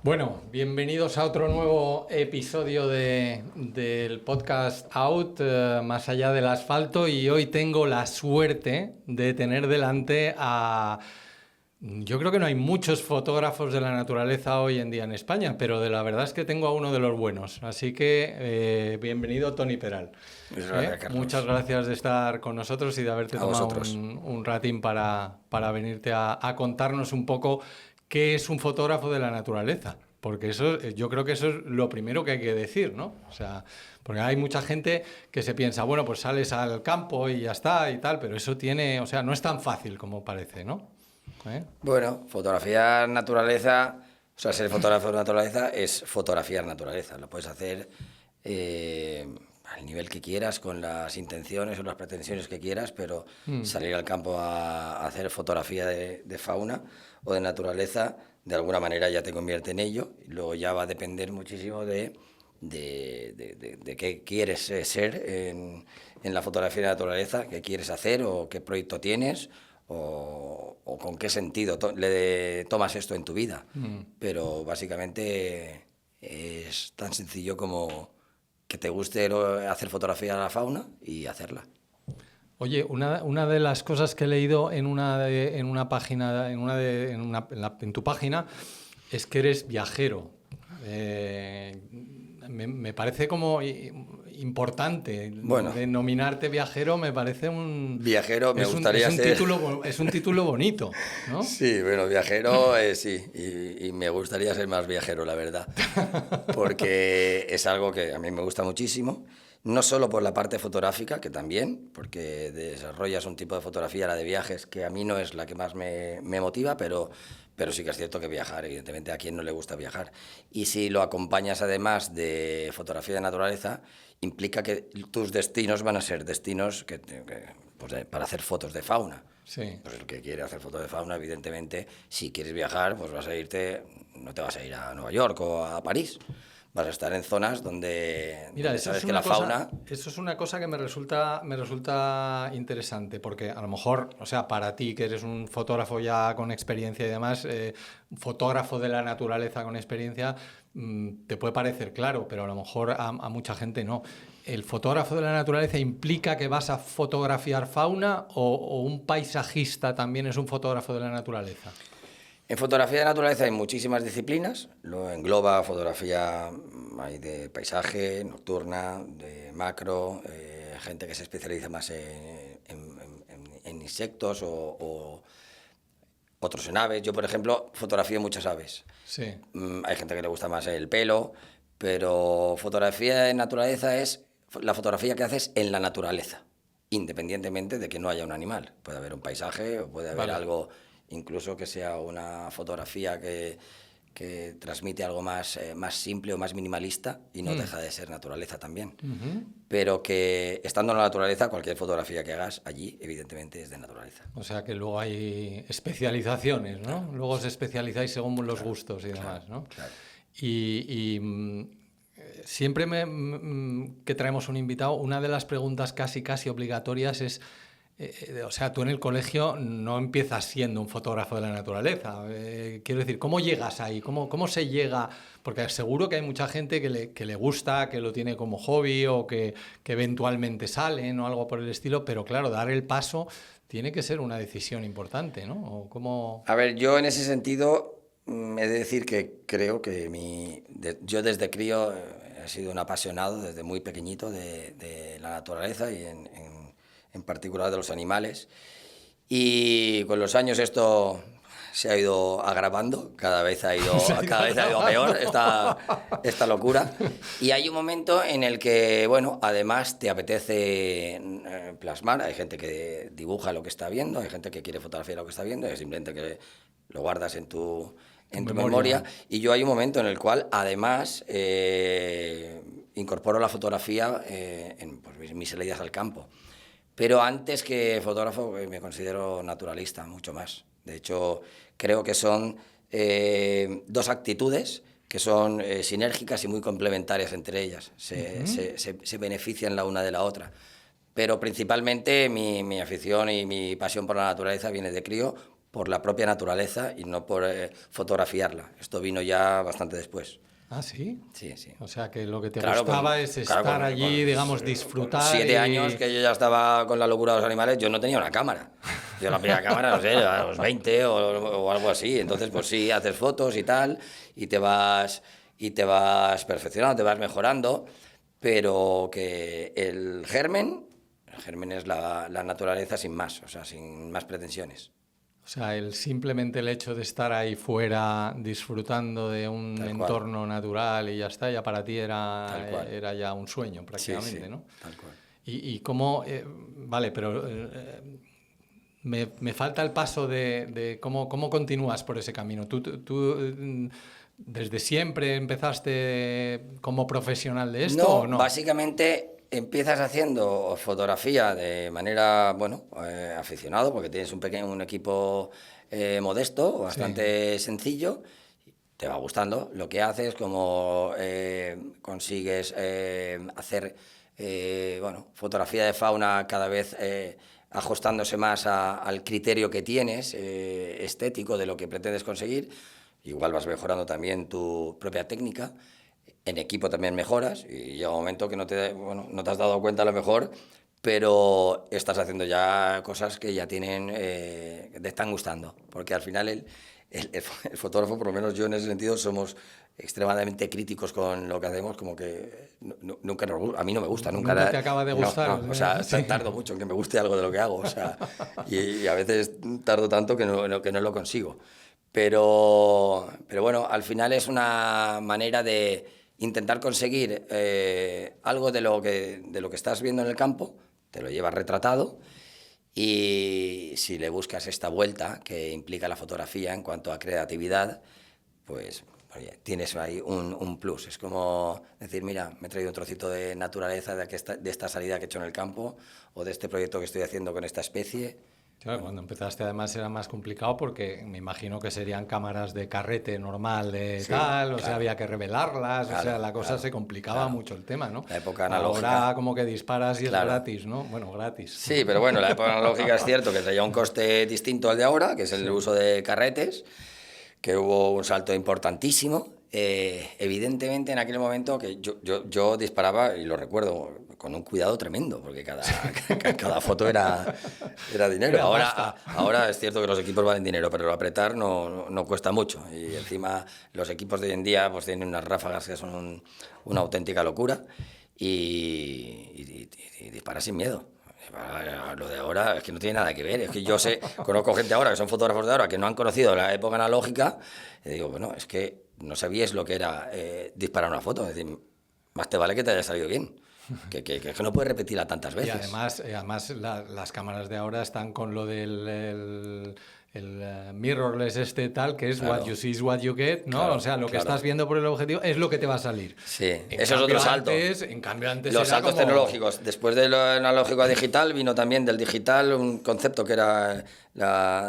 Bueno, bienvenidos a otro nuevo episodio del podcast Out, más allá del asfalto, y hoy tengo la suerte de tener delante a... Yo creo que no hay muchos fotógrafos de la naturaleza hoy en día en España, pero la verdad es que tengo a uno de los buenos. Así que bienvenido, Toni Peral. Muchas gracias, Carlos. Muchas gracias de estar con nosotros y de haberte tomado un ratín para venirte a contarnos un poco qué es un fotógrafo de la naturaleza. Porque eso, yo creo que eso es lo primero que hay que decir, ¿no? O sea, porque hay mucha gente que se piensa, bueno, pues sales al campo y ya está y tal, pero eso tiene, o sea, no es tan fácil como parece, ¿no? Bueno, fotografiar naturaleza, o sea, ser fotógrafo de naturaleza es fotografiar naturaleza. Lo puedes hacer al nivel que quieras, con las intenciones o las pretensiones que quieras, pero salir al campo a hacer fotografía de fauna o de naturaleza, de alguna manera ya te convierte en ello. Y luego ya va a depender muchísimo de qué quieres ser en la fotografía de naturaleza, qué quieres hacer o qué proyecto tienes. O con qué sentido le tomas esto en tu vida. Pero básicamente es tan sencillo como que te guste hacer fotografía de la fauna y hacerla. Oye, una de las cosas que he leído en una página, en tu página, es que eres viajero. Me parece como importante. Bueno, denominarte viajero me parece un... Viajero me gustaría ser... Es un título bonito, ¿no? Sí, bueno, viajero sí, y me gustaría ser más viajero, la verdad, porque es algo que a mí me gusta muchísimo, no solo por la parte fotográfica, que también, porque desarrollas un tipo de fotografía, la de viajes, que a mí no es la que más me motiva, pero sí que es cierto que viajar, evidentemente, a quien no le gusta viajar. Y si lo acompañas además de fotografía de naturaleza, implica que tus destinos van a ser destinos pues, para hacer fotos de fauna. Sí. Pues el que quiere hacer fotos de fauna, evidentemente, si quieres viajar, pues no te vas a ir a Nueva York o a París. Vas a estar en zonas donde sabes que la fauna... Eso es una cosa que me resulta interesante, porque a lo mejor, o sea, para ti que eres un fotógrafo ya con experiencia y demás, fotógrafo de la naturaleza con experiencia, te puede parecer claro, pero a lo mejor a mucha gente no. ¿El fotógrafo de la naturaleza implica que vas a fotografiar fauna o un paisajista también es un fotógrafo de la naturaleza? En fotografía de naturaleza hay muchísimas disciplinas, lo engloba fotografía hay de paisaje, nocturna, de macro, gente que se especializa más en insectos o otros en aves. Yo, por ejemplo, fotografío muchas aves. Sí. Hay gente que le gusta más el pelo, pero fotografía de naturaleza es la fotografía que haces en la naturaleza, independientemente de que no haya un animal. Puede haber un paisaje o puede haber algo... Incluso que sea una fotografía que transmite algo más simple o más minimalista y no deja de ser naturaleza también. Pero que estando en la naturaleza, cualquier fotografía que hagas allí, evidentemente, es de naturaleza. O sea que luego hay especializaciones, ¿no? Claro. Luego os especializáis según los gustos y demás, ¿no? Claro. Siempre que traemos un invitado, una de las preguntas casi obligatorias es... o sea, tú en el colegio no empiezas siendo un fotógrafo de la naturaleza. Quiero decir, ¿cómo llegas ahí? ¿Cómo se llega? Porque seguro que hay mucha gente que le gusta, que lo tiene como hobby o que eventualmente salen o algo por el estilo, pero claro, dar el paso tiene que ser una decisión importante, ¿no? ¿O cómo? A ver, yo en ese sentido he de decir que creo que yo desde crío he sido un apasionado desde muy pequeñito de la naturaleza y en particular de los animales, y con los años esto se ha ido agravando, cada vez ha ido peor esta locura, y hay un momento en el que, bueno, además te apetece plasmar. Hay gente que dibuja lo que está viendo, hay gente que quiere fotografiar lo que está viendo, y simplemente que lo guardas en tu memoria, y yo hay un momento en el cual además incorporo la fotografía en mis salidas al campo. Pero antes que fotógrafo me considero naturalista, mucho más. De hecho, creo que son dos actitudes que son sinérgicas y muy complementarias entre ellas. Se benefician la una de la otra. Pero principalmente mi afición y mi pasión por la naturaleza viene de crío por la propia naturaleza y no por fotografiarla. Esto vino ya bastante después. ¿Ah, sí? Sí, sí. O sea, que lo que te Claro, gustaba es estar allí, digamos, con disfrutar. 7 años que yo ya estaba con la locura de los animales, yo no tenía una cámara. Yo la primera cámara, no sé, a los 20 o algo así. Entonces, pues sí, haces fotos y tal, y te vas perfeccionando, te vas mejorando, pero que el germen es la naturaleza sin más, o sea, sin más pretensiones. O sea, simplemente el hecho de estar ahí fuera disfrutando de un Tal cual, entorno natural y ya está, ya para ti tal cual. era ya un sueño Sí, sí, prácticamente, ¿no? tal cual. Y cómo, vale, pero me falta el paso de cómo continúas por ese camino. ¿Tú desde siempre empezaste como profesional de esto o No, no? básicamente empiezas haciendo fotografía de manera, bueno, aficionado, porque tienes un equipo modesto, Sí, bastante sencillo, te va gustando lo que haces, cómo consigues hacer, bueno, fotografía de fauna cada vez ajustándose más al criterio que tienes, estético, de lo que pretendes conseguir. Igual vas mejorando también tu propia técnica. En equipo también mejoras y llega un momento que no te has dado cuenta a lo mejor, pero estás haciendo ya cosas que ya que te están gustando. Porque al final el fotógrafo, por lo menos yo en ese sentido, somos extremadamente críticos con lo que hacemos, como que nunca a mí no me gusta, nunca te acaba de no, gustar. no, o sea, Sí. tardo mucho en que me guste algo de lo que hago, o sea, y a veces tardo tanto que no lo consigo. Pero bueno, al final es una manera de intentar conseguir algo de lo que estás viendo en el campo, te lo llevas retratado y si le buscas esta vuelta que implica la fotografía en cuanto a creatividad, pues oye, tienes ahí un plus. Es como decir, mira, me he traído un trocito de naturaleza de esta salida que he hecho en el campo o de este proyecto que estoy haciendo con esta especie. Claro, cuando empezaste además era más complicado porque me imagino que serían cámaras de carrete normal de Sí, tal, o sea, claro, había que revelarlas, o sea, claro, la cosa se claro, complicaba claro. mucho el tema, ¿no? La época Ahora analógica, como que disparas y es claro. gratis, ¿no? Bueno, gratis. Sí, pero bueno, la época analógica es cierto que traía un coste distinto al de ahora, que es el Sí. uso de carretes, que hubo un salto importantísimo. Evidentemente, en aquel momento que yo disparaba, y lo recuerdo, con un cuidado tremendo, porque cada foto era dinero. Era pasta. Ahora es cierto que los equipos valen dinero, pero apretar no cuesta mucho. Y encima los equipos de hoy en día pues tienen unas ráfagas que son una auténtica locura y dispara sin miedo. Lo de ahora es que no tiene nada que ver. Es que conozco gente ahora que son fotógrafos de ahora que no han conocido la época analógica. Y digo, bueno, es que no sabíais lo que era disparar una foto. Es decir, más te vale que te haya salido bien. Que no puedes repetirla tantas Y veces. además las cámaras de ahora están con lo del mirrorless tal, que es what Claro, you see is what you get, ¿no? claro, O sea, lo que claro. estás viendo por el objetivo es lo que te va a salir. Sí, eso es otro salto. En cambio antes Los era saltos como... tecnológicos. Después de lo analógico a digital, vino también del digital un concepto que era,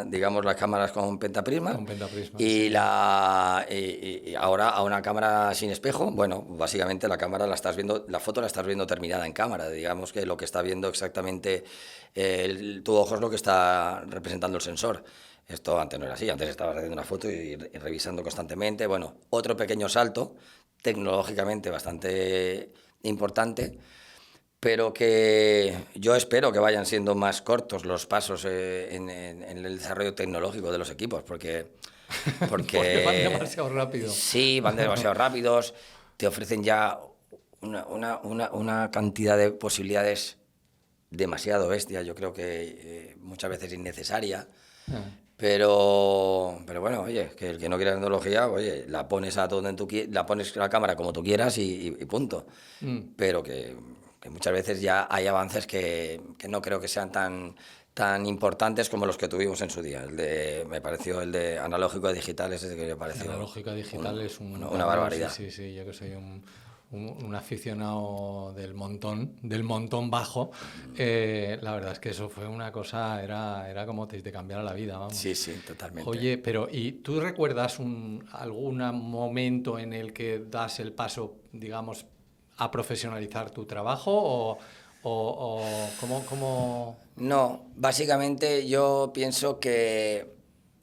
digamos, las cámaras con pentaprisma. Con pentaprisma, Y, sí. y ahora a una cámara sin espejo, bueno, básicamente la cámara la foto la estás viendo terminada en cámara. Digamos que lo que está viendo exactamente tu ojo es lo que está representando el sensor. Esto antes no era así, antes estabas haciendo una foto y revisando constantemente. Bueno, otro pequeño salto, tecnológicamente bastante importante, pero que yo espero que vayan siendo más cortos los pasos en el desarrollo tecnológico de los equipos, porque Porque van demasiado rápido. sí, van demasiado rápidos, te ofrecen ya una cantidad de posibilidades demasiado bestia, yo creo que muchas veces innecesaria. Ah. Pero bueno, oye, que el que no quiera tecnología, oye, la pones la pones la cámara como tú quieras y punto. Pero que muchas veces ya hay avances que no creo que sean tan importantes como los que tuvimos en su día. Me pareció el de analógico a digital, ese que me pareció Analógica digital es una barbaridad. Sí, sí, sí, yo que soy un aficionado del montón bajo, la verdad es que eso fue una cosa, era como te cambiara la vida, vamos. Sí, sí, totalmente. Oye, pero ¿y tú recuerdas algún momento en el que das el paso, digamos, a profesionalizar tu trabajo o cómo... No, básicamente yo pienso que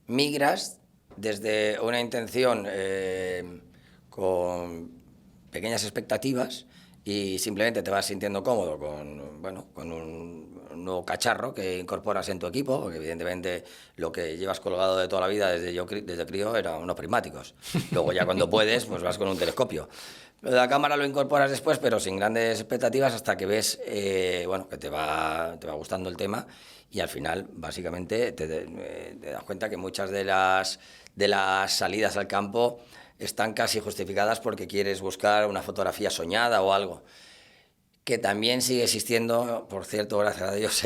migras desde una intención con pequeñas expectativas y simplemente te vas sintiendo cómodo con un nuevo cacharro que incorporas en tu equipo, porque evidentemente lo que llevas colgado de toda la vida desde crío eran unos prismáticos. Luego ya cuando puedes, pues vas con un telescopio. La cámara lo incorporas después, pero sin grandes expectativas, hasta que ves que te va gustando el tema, y al final, básicamente, te das cuenta que muchas de las salidas al campo están casi justificadas porque quieres buscar una fotografía soñada o algo. Que también sigue existiendo, por cierto, gracias a Dios,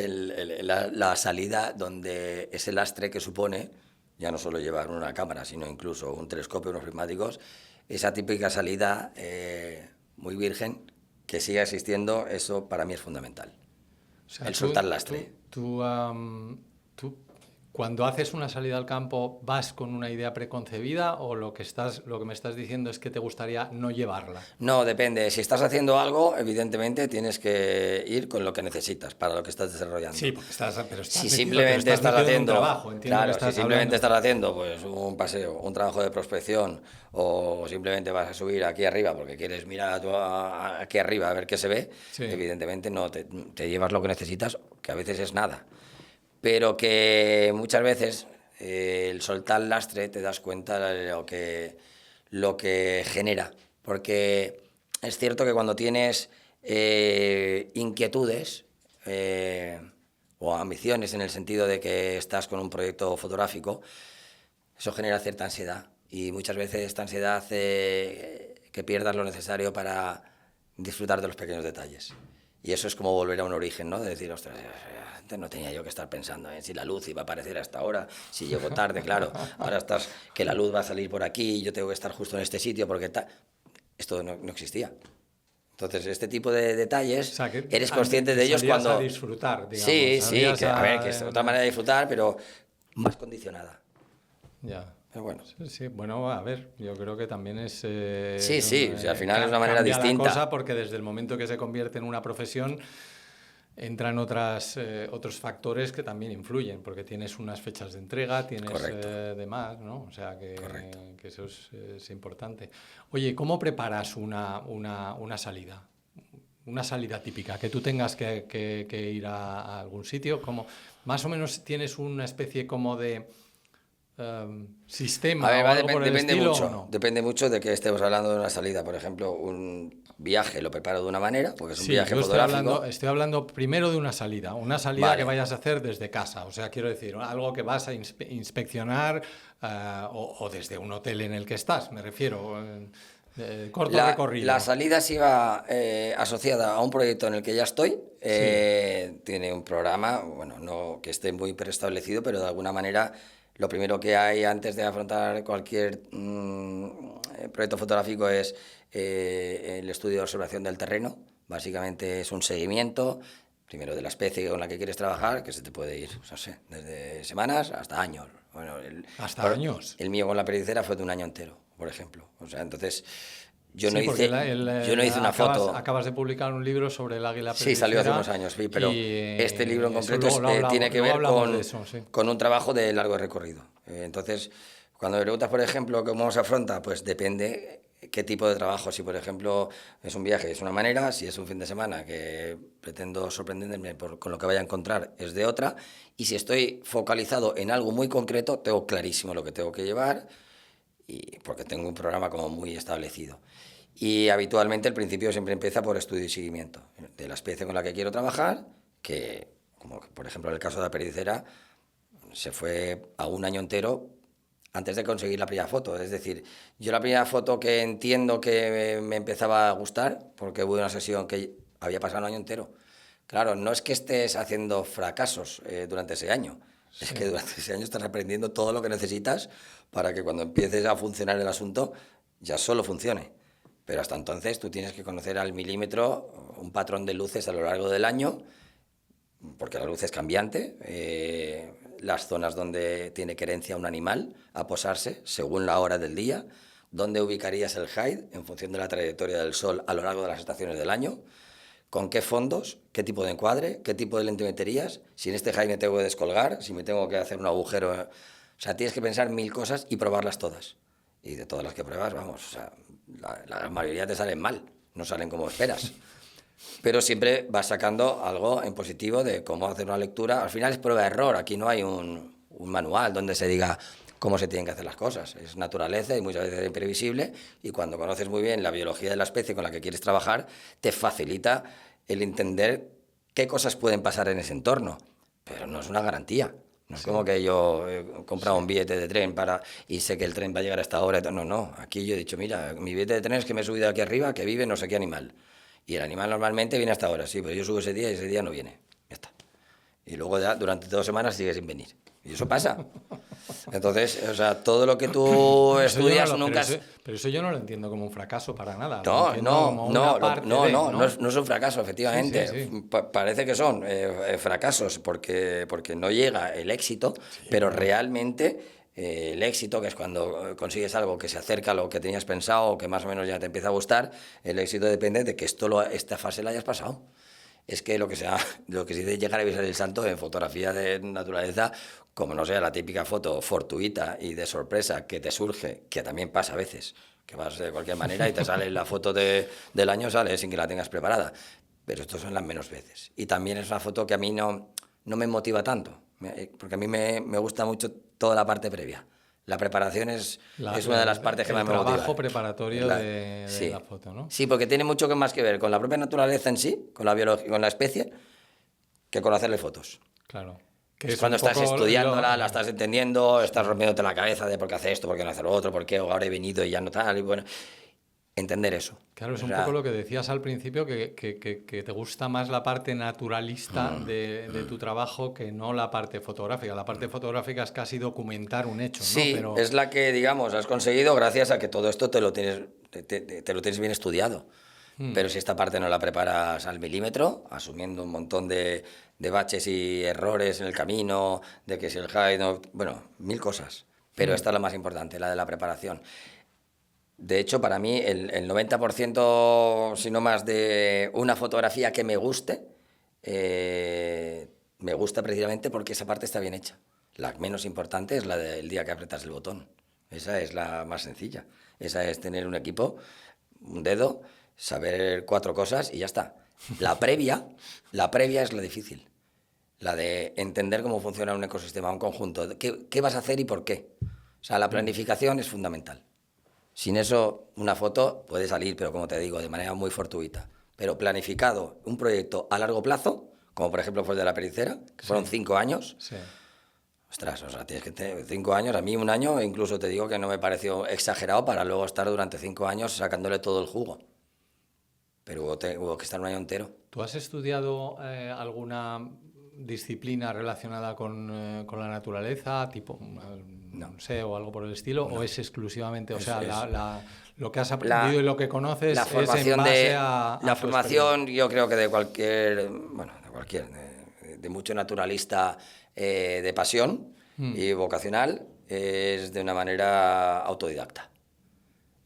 la salida donde ese lastre que supone, ya no solo llevar una cámara, sino incluso un telescopio, unos prismáticos, esa típica salida muy virgen, que siga existiendo, eso para mí es fundamental. O sea, el soltar lastre. Tú, cuando haces una salida al campo, ¿vas con una idea preconcebida o lo que me estás diciendo es que te gustaría no llevarla? No, depende. Si estás haciendo algo, evidentemente tienes que ir con lo que necesitas para lo que estás desarrollando. Sí, porque estás si simplemente estás haciendo un trabajo, claro, si simplemente estás haciendo pues un paseo, un trabajo de prospección, o simplemente vas a subir aquí arriba porque quieres mirar aquí arriba a ver qué se ve, sí. Evidentemente no te llevas lo que necesitas, que a veces es nada. Pero que muchas veces el soltar el lastre te das cuenta de lo que genera. Porque es cierto que cuando tienes inquietudes o ambiciones, en el sentido de que estás con un proyecto fotográfico, eso genera cierta ansiedad. Y muchas veces esta ansiedad hace que pierdas lo necesario para disfrutar de los pequeños detalles. Y eso es como volver a un origen, ¿no? De decir, ostras, no tenía yo que estar pensando en si la luz iba a aparecer hasta ahora, si llego tarde, claro. Ahora estás que la luz va a salir por aquí y yo tengo que estar justo en este sitio porque esto no existía. Entonces, este tipo de detalles, o sea, eres consciente de ellos cuando... a disfrutar, digamos. Sí, que es otra manera de disfrutar, pero más condicionada. Ya. Pero bueno. Sí, bueno, a ver, yo creo que también es... sí, al final es una manera distinta. La cosa, porque desde el momento que se convierte en una profesión, entran otros factores que también influyen, porque tienes unas fechas de entrega, tienes demás, ¿no? O sea, que eso es importante. Oye, ¿cómo preparas una salida? Una salida típica, que tú tengas que ir a algún sitio, como más o menos tienes una especie como de... sistema. A ver, depende mucho. ¿O no? Depende mucho de que estemos hablando de una salida. Por ejemplo, un viaje lo preparo de una manera, porque es un viaje fotográfico. Estoy hablando primero de una salida vale. Que vayas a hacer desde casa. O sea, quiero decir, algo que vas a inspeccionar o desde un hotel en el que estás, me refiero. Corto recorrido. La salida sí va asociada a un proyecto en el que ya estoy. Tiene un programa, no que esté muy preestablecido, pero de alguna manera... Lo primero que hay antes de afrontar cualquier proyecto fotográfico es el estudio de observación del terreno. Básicamente es un seguimiento, primero de la especie con la que quieres trabajar, que se te puede ir, no sé, desde semanas hasta años. Bueno, ¿Hasta años? El mío con la pericera fue de un año entero, por ejemplo. O sea, entonces... Yo no hice una foto. Acabas de publicar un libro sobre el águila pericera. Sí, salió hace unos años, sí, pero este libro en concreto tiene que ver con un trabajo de largo recorrido. Entonces, cuando me preguntas, por ejemplo, cómo se afronta, pues depende qué tipo de trabajo. Si, por ejemplo, es un viaje, es una manera. Si es un fin de semana que pretendo sorprenderme con lo que vaya a encontrar, es de otra. Y si estoy focalizado en algo muy concreto, tengo clarísimo lo que tengo que llevar, porque tengo un programa como muy establecido. Y habitualmente el principio siempre empieza por estudio y seguimiento de la especie con la que quiero trabajar, que, como por ejemplo en el caso de la pericera, se fue a un año entero antes de conseguir la primera foto. Es decir, yo la primera foto que entiendo que me empezaba a gustar, porque hubo una sesión que había pasado un año entero. Claro, no es que estés haciendo fracasos durante ese año, es que durante ese año estás aprendiendo todo lo que necesitas para que cuando empieces a funcionar el asunto ya solo funcione. Pero hasta entonces tú tienes que conocer al milímetro un patrón de luces a lo largo del año, porque la luz es cambiante, las zonas donde tiene querencia un animal a posarse según la hora del día, dónde ubicarías el hide en función de la trayectoria del sol a lo largo de las estaciones del año, con qué fondos, qué tipo de encuadre, qué tipo de lente meterías, si en este hide me tengo que descolgar, si me tengo que hacer un agujero O sea, tienes que pensar 1000 cosas y probarlas todas. Y de todas las que pruebas, vamos, o sea, la mayoría te salen mal, no salen como esperas. Pero siempre vas sacando algo en positivo de cómo hacer una lectura. Al final es prueba-error, aquí no hay un manual donde se diga cómo se tienen que hacer las cosas. Es naturaleza y muchas veces es imprevisible, y cuando conoces muy bien la biología de la especie con la que quieres trabajar, te facilita el entender qué cosas pueden pasar en ese entorno, pero no es una garantía. No es como que yo he comprado un billete de tren y sé que el tren va a llegar a esta hora. No, no. Aquí yo he dicho, mira, mi billete de tren es que me he subido aquí arriba, que vive no sé qué animal. Y el animal normalmente viene hasta ahora, sí, pero yo subo ese día y ese día no viene. Ya está. Y luego ya durante 2 semanas sigue sin venir. Y eso pasa. Entonces, o sea, todo lo que tú estudias nunca... Pero eso yo no lo entiendo como un fracaso para nada. No, no es un fracaso, efectivamente. Sí, sí, sí. Parece que son fracasos porque no llega el éxito, sí, pero realmente el éxito, que es cuando consigues algo que se acerca a lo que tenías pensado o que más o menos ya te empieza a gustar, el éxito depende de que esta fase la hayas pasado. Es que lo que se dice llegar a besar el santo en fotografía de naturaleza, como no sea la típica foto fortuita y de sorpresa que te surge, que también pasa a veces, que vas de cualquier manera y te sale la foto del año, sale sin que la tengas preparada. Pero estas son las menos veces. Y también es una foto que a mí no me motiva tanto, porque a mí me gusta mucho toda la parte previa. La preparación es una de las partes que más me motiva. El trabajo preparatorio de la foto, ¿no? Sí, porque tiene mucho más que ver con la propia naturaleza en sí, con la biología, con la especie, que con hacerle fotos. Claro. Que es cuando estás estudiándola, la estás entendiendo, estás rompiéndote la cabeza de por qué hace esto, por qué no hace lo otro, por qué ahora he venido y ya no tal, y bueno, entender eso. Claro, es un poco lo que decías al principio, que te gusta más la parte naturalista de tu trabajo que no la parte fotográfica. La parte fotográfica es casi documentar un hecho, ¿no? Sí, pero... es la que, digamos, has conseguido gracias a que todo esto te lo tienes bien estudiado. Pero si esta parte no la preparas al milímetro, asumiendo un montón de baches y errores en el camino, de que si el high, no, bueno, 1000 cosas. Pero esta es la más importante, la de la preparación. De hecho, para mí, el 90%, si no más, de una fotografía que me guste, me gusta precisamente porque esa parte está bien hecha. La menos importante es la del día que apretas el botón. Esa es la más sencilla. Esa es tener un equipo, un dedo, saber 4 cosas y ya está. La previa es la difícil. La de entender cómo funciona un ecosistema, un conjunto. ¿Qué vas a hacer y por qué? O sea, la planificación es fundamental. Sin eso, una foto puede salir, pero como te digo, de manera muy fortuita. Pero planificado un proyecto a largo plazo, como por ejemplo fue el de la pericera, que fueron 5 años. Sí. Ostras, o sea, tienes que tener 5 años, a mí un año, incluso te digo que no me pareció exagerado para luego estar durante 5 años sacándole todo el jugo. Pero hubo que estar un año entero. ¿Tú has estudiado alguna disciplina relacionada con la naturaleza, tipo, no sé, o algo por el estilo, no. ¿O es exclusivamente, o sea, lo que has aprendido y lo que conoces es en base a la formación, yo creo que de mucho naturalista de pasión y vocacional, es de una manera autodidacta.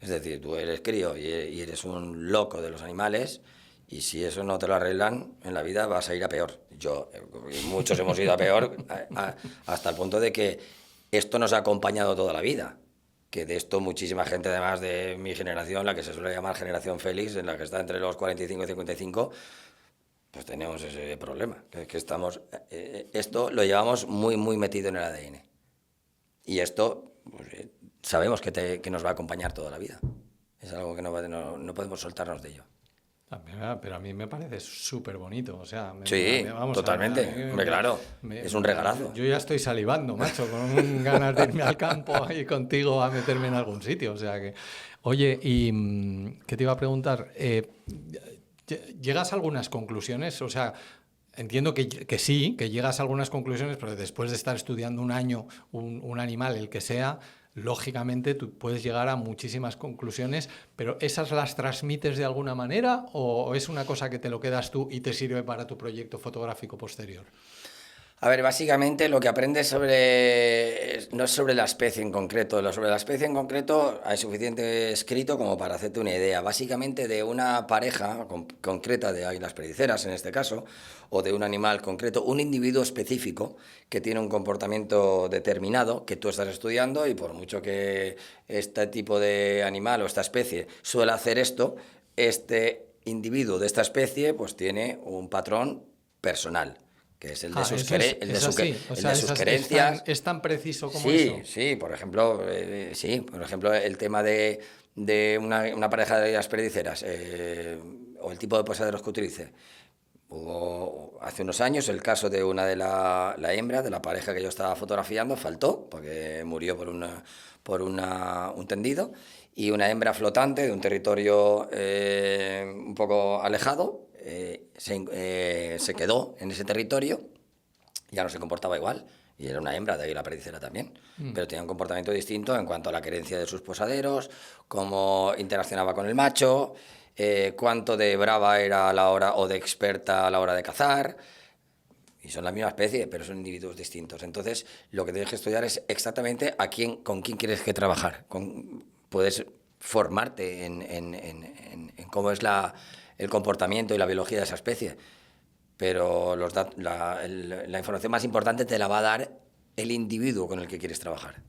Es decir, tú eres crío y eres un loco de los animales, y si eso no te lo arreglan en la vida vas a ir a peor. Muchos hemos ido a peor hasta el punto de que esto nos ha acompañado toda la vida. Que de esto muchísima gente, además de mi generación, la que se suele llamar generación Félix, en la que está entre los 45 y 55, pues tenemos ese problema. Que estamos, esto lo llevamos muy, muy metido en el ADN. Y esto pues, sabemos que nos va a acompañar toda la vida. Es algo que no podemos soltarnos de ello. Pero a mí me parece súper bonito, o sea... Totalmente, claro, es un regalazo. Yo ya estoy salivando, macho, con ganas de irme al campo ahí contigo a meterme en algún sitio, o sea que... Oye, ¿y qué te iba a preguntar? ¿Llegas a algunas conclusiones? O sea, entiendo que sí, que llegas a algunas conclusiones, pero después de estar estudiando un año un animal, el que sea... Lógicamente tú puedes llegar a muchísimas conclusiones, pero ¿esas las transmites de alguna manera o es una cosa que te lo quedas tú y te sirve para tu proyecto fotográfico posterior? A ver, básicamente lo que aprendes no es sobre la especie en concreto. Sobre la especie en concreto hay suficiente escrito como para hacerte una idea. Básicamente de una pareja concreta de águilas peridiceras, en este caso, o de un animal concreto, un individuo específico que tiene un comportamiento determinado que tú estás estudiando y por mucho que este tipo de animal o esta especie suele hacer esto, este individuo de esta especie pues tiene un patrón personal, que es el de sus, Es así. O sea, creencias. Es tan preciso como Sí, eso. sí, por ejemplo, el tema de una pareja de águilas peridiceras o el tipo de posaderos que utilice. Hubo hace unos años el caso de una de la hembra de la pareja que yo estaba fotografiando, faltó porque murió un tendido, y una hembra flotante de un territorio un poco alejado se quedó en ese territorio, ya no se comportaba igual, y era una hembra de águila perdicera también, pero tenía un comportamiento distinto en cuanto a la querencia de sus posaderos, cómo interaccionaba con el macho, cuánto de brava era a la hora, o de experta a la hora de cazar. Y son la misma especie, pero son individuos distintos. Entonces, lo que tienes que estudiar es exactamente con quién quieres que trabajar. Puedes formarte en cómo es el comportamiento y la biología de esa especie, pero la información más importante te la va a dar el individuo con el que quieres trabajar.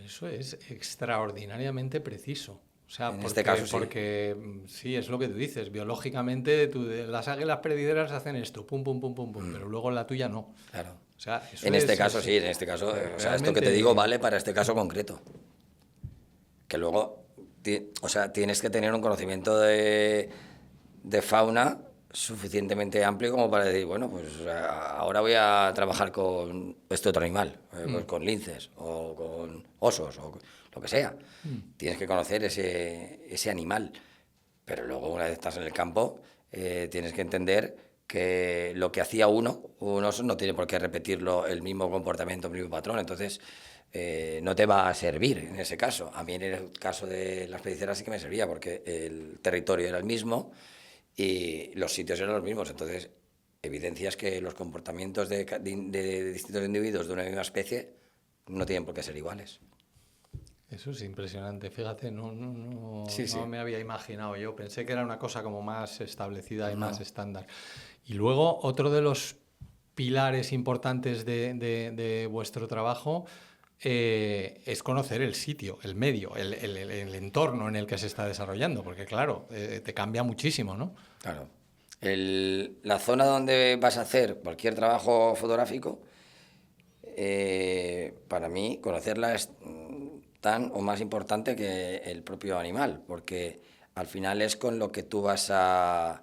Eso es extraordinariamente preciso. O sea, En este caso, sí. Porque sí, es lo que tú dices. Biológicamente, las águilas perdideras hacen esto, pum, pum, pum, pum, pum, pero luego la tuya no. Claro. O sea, eso en este caso, o sea, esto que te digo vale para este caso concreto. Que luego, tienes que tener un conocimiento de fauna suficientemente amplio como para decir, bueno, pues ahora voy a trabajar con este otro animal, pues con linces o con osos o lo que sea. Tienes que conocer ese animal, pero luego una vez estás en el campo tienes que entender que lo que hacía un oso no tiene por qué repetirlo, el mismo comportamiento, el mismo patrón, entonces no te va a servir en ese caso. A mí en el caso de las pediceras sí que me servía porque el territorio era el mismo y los sitios eran los mismos, entonces evidencias que los comportamientos de distintos individuos de una misma especie no tienen por qué ser iguales. Eso es impresionante, fíjate, no Sí. me había imaginado yo, pensé que era una cosa como más establecida y más estándar. Y luego otro de los pilares importantes de vuestro trabajo es conocer el sitio, el medio, el entorno en el que se está desarrollando, porque claro, te cambia muchísimo, ¿no? Claro. La zona donde vas a hacer cualquier trabajo fotográfico, para mí, conocerla es tan o más importante que el propio animal, porque al final es con lo que tú vas a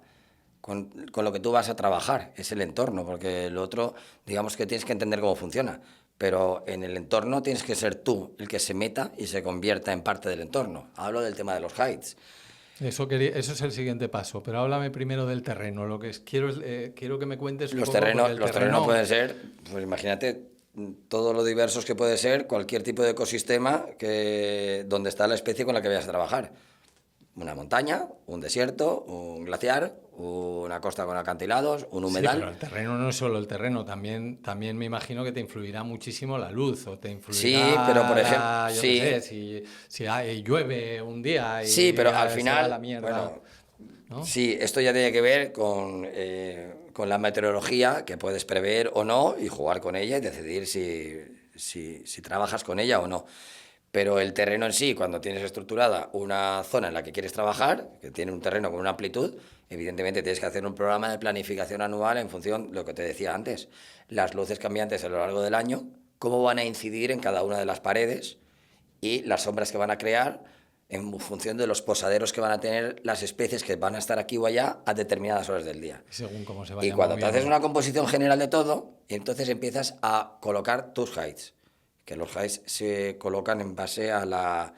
trabajar, es el entorno, porque lo otro, digamos que tienes que entender cómo funciona, pero en el entorno tienes que ser tú el que se meta y se convierta en parte del entorno. Hablo del tema de los hides. Eso es el siguiente paso, pero háblame primero del terreno. Lo que quiero que me cuentes un Los poco, terrenos pueden ser, pues imagínate, todo lo diversos que puede ser cualquier tipo de ecosistema donde está la especie con la que vayas a trabajar. Una montaña, un desierto, un glaciar, una costa con acantilados, un humedal. Sí, pero el terreno no es solo el terreno, también me imagino que te influirá muchísimo la luz o te influirá, sí, pero por ejemplo, yo qué sé, si llueve un día y sí, pero al se final, va la mierda, bueno, ¿no? sí, esto ya tiene que ver con la meteorología, que puedes prever o no y jugar con ella y decidir si trabajas con ella o no. Pero el terreno en sí, cuando tienes estructurada una zona en la que quieres trabajar, que tiene un terreno con una amplitud, evidentemente tienes que hacer un programa de planificación anual en función de lo que te decía antes. Las luces cambiantes a lo largo del año, cómo van a incidir en cada una de las paredes y las sombras que van a crear en función de los posaderos que van a tener las especies que van a estar aquí o allá a determinadas horas del día. Según cómo se vaya Y cuando moviendo. te haces una composición general de todo, entonces empiezas a colocar tus hides, que los hides se colocan en base a la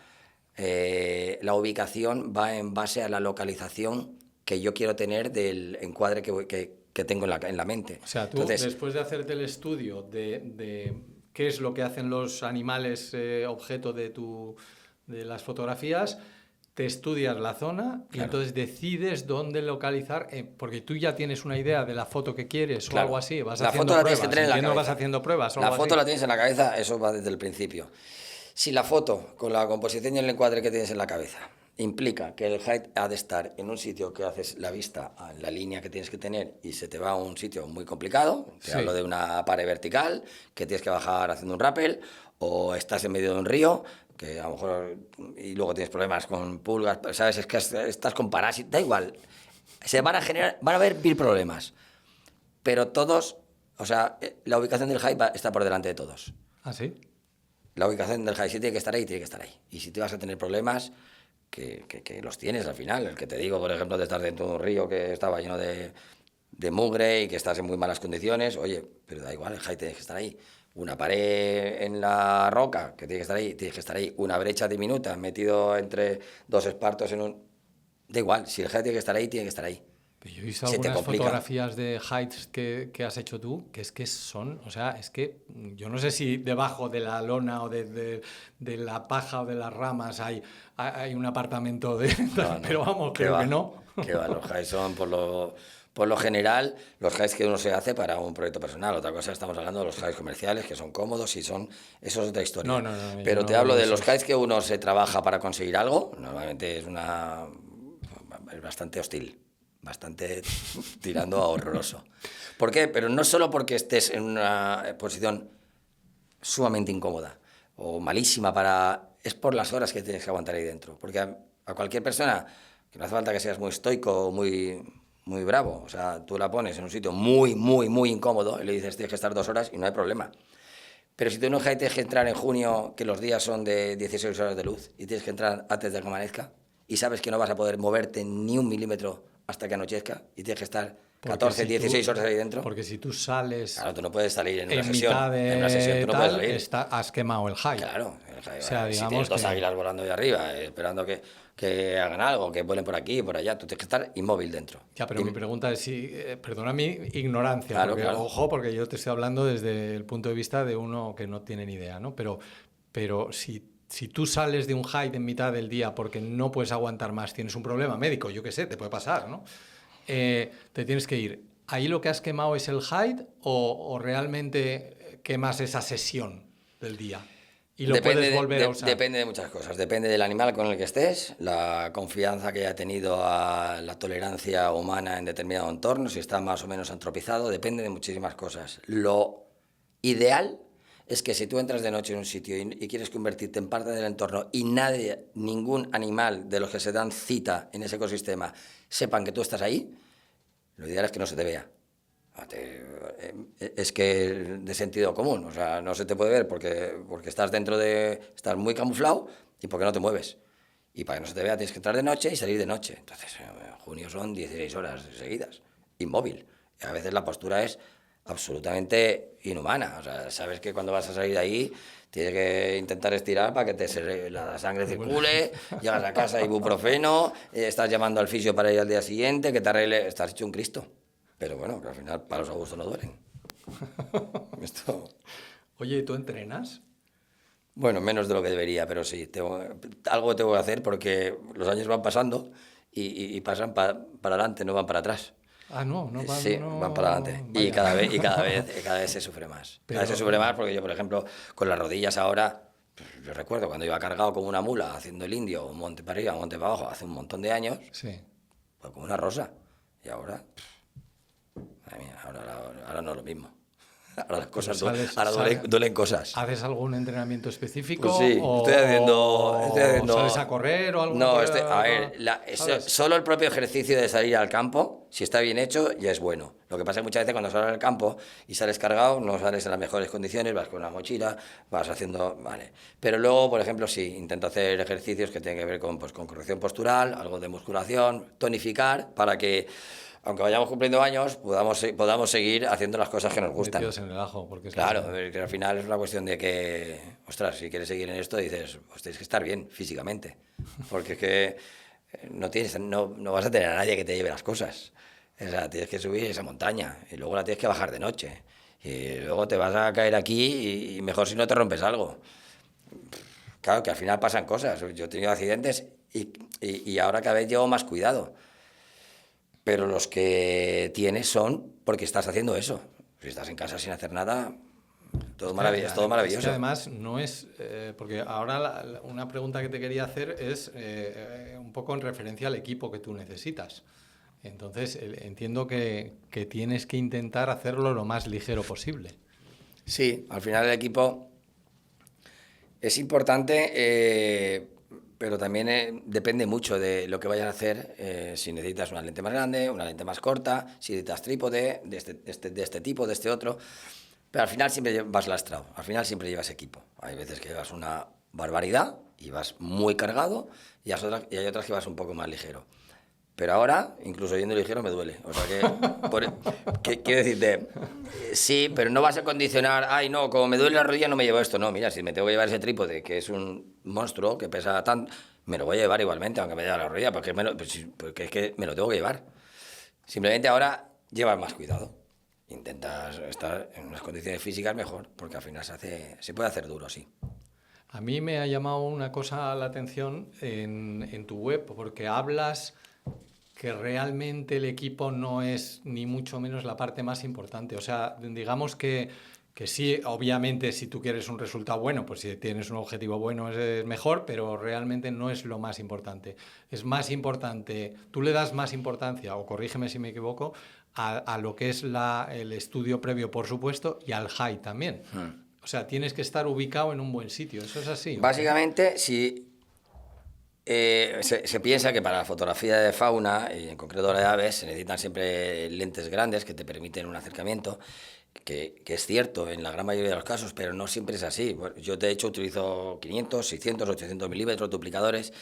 ubicación, va en base a la localización que yo quiero tener del encuadre que tengo en la mente. O sea, tú entonces, después de hacerte el estudio de qué es lo que hacen los animales objeto de las fotografías, te estudias la zona y Claro. entonces decides dónde localizar, porque tú ya tienes una idea de la foto que quieres o Claro. algo así, vas La haciendo foto la tienes pruebas, que tener en la entiendo, vas cabeza. haciendo pruebas o La algo foto así. la tienes en la cabeza, eso va desde el principio. Si la foto, con la composición y el encuadre que tienes en la cabeza, implica que el height ha de estar en un sitio que haces la vista a la línea que tienes que tener y se te va a un sitio muy complicado, te Sí. hablo de una pared vertical que tienes que bajar haciendo un rappel, o estás en medio de un río, que a lo mejor, y luego tienes problemas con pulgas, ¿sabes? Es que estás con parásitos, da igual. Van a haber mil problemas, pero todos, o sea, la ubicación del height está por delante de todos. ¿Ah, sí? La ubicación del high sí tiene que estar ahí, tiene que estar ahí. Y si te vas a tener problemas, que los tienes al final. El que te digo, por ejemplo, de estar dentro de un río que estaba lleno de mugre y que estás en muy malas condiciones, oye, pero da igual, el high tiene que estar ahí. Una pared en la roca, que tiene que estar ahí, tiene que estar ahí. Una brecha diminuta, metido entre dos espartos en un... Da igual, si el high tiene que estar ahí, tiene que estar ahí. Pero yo he visto Se te algunas complica. fotografías de heights que has hecho tú, que son, o sea, es que yo no sé si debajo de la lona o de la paja o de las ramas hay un apartamento de... No, pero vamos, ¿qué creo va? que no. ¿Qué va? Los highs son, por lo general, los highs que uno se hace para un proyecto personal. Otra cosa, estamos hablando de los highs comerciales, que son cómodos y son... Eso es otra historia. No, yo Pero no te hablo hablo de de los esos. highs que uno se trabaja para conseguir algo. Normalmente es bastante hostil. Bastante tirando a horroroso. ¿Por qué? Pero no solo porque estés en una posición sumamente incómoda o malísima para... Es por las horas que tienes que aguantar ahí dentro. Porque a cualquier persona, que no hace falta que seas muy estoico o muy bravo, o sea, tú la pones en un sitio muy, muy, muy incómodo y le dices tienes que estar 2 horas y no hay problema. Pero si tú no tienes que entrar en junio, que los días son de 16 horas de luz, y tienes que entrar antes de que amanezca, y sabes que no vas a poder moverte ni un milímetro hasta que anochezca, y tienes que estar 14, 16 horas ahí dentro. Porque si tú sales Claro, tú no puedes salir en una en sesión. mitad En una sesión de tú no puedes tal, salir. has quemado el high. Claro, O sea, si digamos tienes dos que... águilas volando ahí arriba, esperando que hagan algo, que vuelen por aquí y por allá, tú tienes que estar inmóvil dentro. Ya, pero mi pregunta es si, perdona mi ignorancia, Claro, porque, claro. ojo, porque yo te estoy hablando desde el punto de vista de uno que no tiene ni idea, ¿no? Pero si tú sales de un hike en mitad del día porque no puedes aguantar más, tienes un problema médico, yo qué sé, te puede pasar, ¿no? Te tienes que ir. ¿Ahí lo que has quemado es el hike o realmente quemas esa sesión del día? Y lo puedes volver a usar. Depende de muchas cosas. Depende del animal con el que estés, la confianza que haya tenido a la tolerancia humana en determinado entorno, si está más o menos antropizado, depende de muchísimas cosas. Lo ideal es que si tú entras de noche en un sitio y quieres convertirte en parte del entorno y nadie, ningún animal de los que se dan cita en ese ecosistema sepan que tú estás ahí, lo ideal es que no se te vea. Es que de sentido común, o sea, no se te puede ver porque estás estás muy camuflado y porque no te mueves. Y para que no se te vea tienes que entrar de noche y salir de noche. Entonces, en junio son 16 horas seguidas, inmóvil. Y a veces la postura es absolutamente inhumana. O sea, sabes que cuando vas a salir de ahí tienes que intentar estirar para que la sangre circule, llegas a casa ibuprofeno, estás llamando al fisio para ir al día siguiente, que te arregle, estás hecho un Cristo. Pero bueno, que al final palos a gusto no duelen. Esto... Oye, ¿y tú entrenas? Bueno, menos de lo que debería, pero sí, algo tengo que hacer porque los años van pasando y pasan para adelante, no van para atrás. Ah, no van, Sí, no, van para adelante. Y vaya. cada vez se sufre más. Pero- Cada vez se sufre más porque yo, por ejemplo, con las rodillas ahora, yo recuerdo cuando iba cargado como una mula haciendo el indio, un monte para arriba, un monte para abajo, hace un montón de años, Sí. pues como una rosa. Y ahora, madre mía, ahora no es lo mismo. Ahora las cosas duelen cosas. ¿Haces algún entrenamiento específico? Pues sí, estoy haciendo... ¿Sales a correr o algo? No, a ver, solo el propio ejercicio de salir al campo, si está bien hecho, ya es bueno. Lo que pasa es que muchas veces cuando sales al campo y sales cargado, no sales en las mejores condiciones, vas con una mochila, vas haciendo... Vale. Pero luego, por ejemplo, sí, intento hacer ejercicios que tienen que ver con corrección postural, algo de musculación, tonificar, para que, aunque vayamos cumpliendo años, podamos seguir haciendo las cosas que nos gustan. Metidos en el ajo, porque es Claro, que al final es una cuestión de que, ostras, si quieres seguir en esto, dices, pues tienes que estar bien físicamente, porque es que no vas a tener a nadie que te lleve las cosas. O sea, tienes que subir esa montaña y luego la tienes que bajar de noche. Y luego te vas a caer aquí y mejor si no te rompes algo. Claro, que al final pasan cosas. Yo he tenido accidentes y ahora cada vez llevo más cuidado. Pero los que tienes son porque estás haciendo eso. Si estás en casa sin hacer nada, todo maravilloso. Es todo maravilloso. Es que además no es... porque ahora una pregunta que te quería hacer es un poco en referencia al equipo que tú necesitas. Entonces entiendo que tienes que intentar hacerlo lo más ligero posible. Sí, al final el equipo es importante, pero también depende mucho de lo que vayas a hacer. Si necesitas una lente más grande, una lente más corta, si necesitas trípode de este tipo, de este otro. Pero al final siempre vas lastrado, al final siempre llevas equipo. Hay veces que llevas una barbaridad y vas muy cargado y hay otras que vas un poco más ligero. Pero ahora, incluso yendo ligero, me duele. O sea que quiero decirte, sí, pero no vas a condicionar, ay, no, como me duele la rodilla no me llevo esto. No, mira, si me tengo que llevar ese trípode, que es un monstruo, que pesa tanto, me lo voy a llevar igualmente, aunque me lleve la rodilla, porque es que me lo tengo que llevar. Simplemente ahora llevas más cuidado. Intentas estar en unas condiciones físicas mejor, porque al final se puede hacer duro, sí. A mí me ha llamado una cosa la atención en tu web, porque hablas que realmente el equipo no es ni mucho menos la parte más importante. O sea, digamos que sí, obviamente si tú quieres un resultado bueno, pues si tienes un objetivo bueno es mejor, pero realmente no es lo más importante. Es más importante, tú le das más importancia, o corrígeme si me equivoco, a lo que es el estudio previo, por supuesto, y al high también. O sea, tienes que estar ubicado en un buen sitio. ¿Eso es así? Básicamente, si se piensa que para la fotografía de fauna, y en concreto la de aves, se necesitan siempre lentes grandes que te permiten un acercamiento, que es cierto en la gran mayoría de los casos, pero no siempre es así. Bueno, yo de hecho utilizo 500, 600, 800 milímetros duplicadores,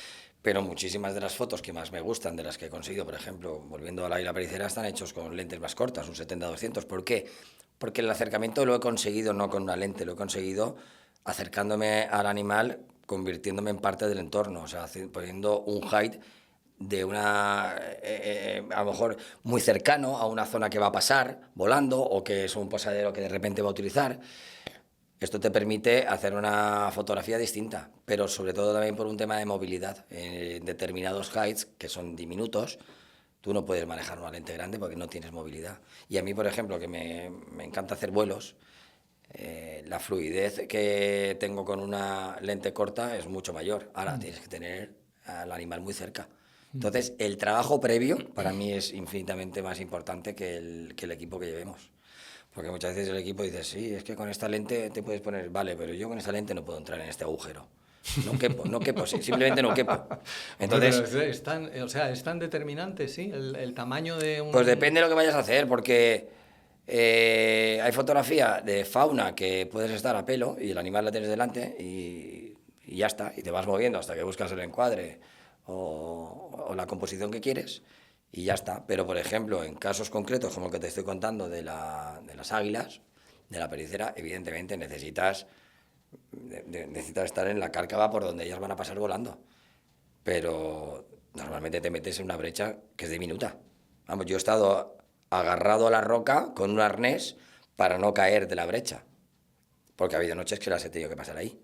pero muchísimas de las fotos que más me gustan, de las que he conseguido, por ejemplo, volviendo a la isla pericera, están hechos con lentes más cortas, un 70-200. ¿Por qué? Porque el acercamiento lo he conseguido no con una lente, lo he conseguido acercándome al animal, convirtiéndome en parte del entorno, o sea, poniendo un height de a lo mejor muy cercano a una zona que va a pasar volando o que es un posadero que de repente va a utilizar. Esto te permite hacer una fotografía distinta, pero sobre todo también por un tema de movilidad. En determinados heights, que son diminutos, tú no puedes manejar una lente grande porque no tienes movilidad. Y a mí, por ejemplo, que me encanta hacer vuelos, la fluidez que tengo con una lente corta es mucho mayor. Ahora tienes que tener al animal muy cerca. Entonces, el trabajo previo para mí es infinitamente más importante que el equipo que llevemos. Porque muchas veces el equipo dice, sí, es que con esta lente te puedes poner, vale, pero yo con esta lente no puedo entrar en este agujero. No quepo, simplemente no quepo. Entonces, pero es tan determinante, ¿sí? El tamaño de un... Pues depende de lo que vayas a hacer, porque hay fotografía de fauna que puedes estar a pelo y el animal la tienes delante y ya está, y te vas moviendo hasta que buscas el encuadre o la composición que quieres y ya está. Pero, por ejemplo, en casos concretos como el que te estoy contando de las águilas, de la pericera, evidentemente necesitas estar en la cárcava por donde ellas van a pasar volando. Pero normalmente te metes en una brecha que es diminuta. Vamos, yo he estado agarrado a la roca con un arnés para no caer de la brecha. Porque ha habido noches que las he tenido que pasar ahí.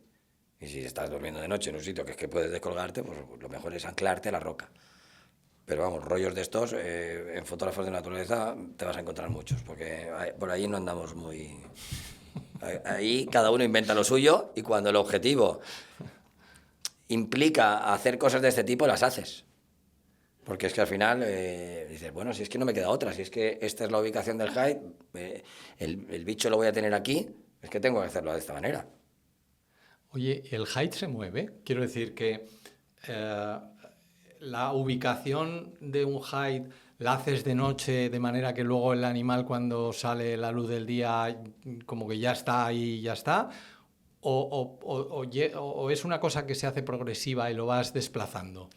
Y si estás durmiendo de noche en un sitio que es que puedes descolgarte, pues lo mejor es anclarte a la roca. Pero vamos, rollos de estos, en fotógrafos de naturaleza te vas a encontrar muchos, porque por ahí no andamos muy... Ahí cada uno inventa lo suyo y cuando el objetivo implica hacer cosas de este tipo, las haces. Porque es que al final dices, bueno, si es que no me queda otra, si es que esta es la ubicación del height, el bicho lo voy a tener aquí, es que tengo que hacerlo de esta manera. Oye, ¿el height se mueve? Quiero decir que la ubicación de un height la haces de noche de manera que luego el animal cuando sale la luz del día como que ya está ahí y ya está, o es una cosa que se hace progresiva y lo vas desplazando.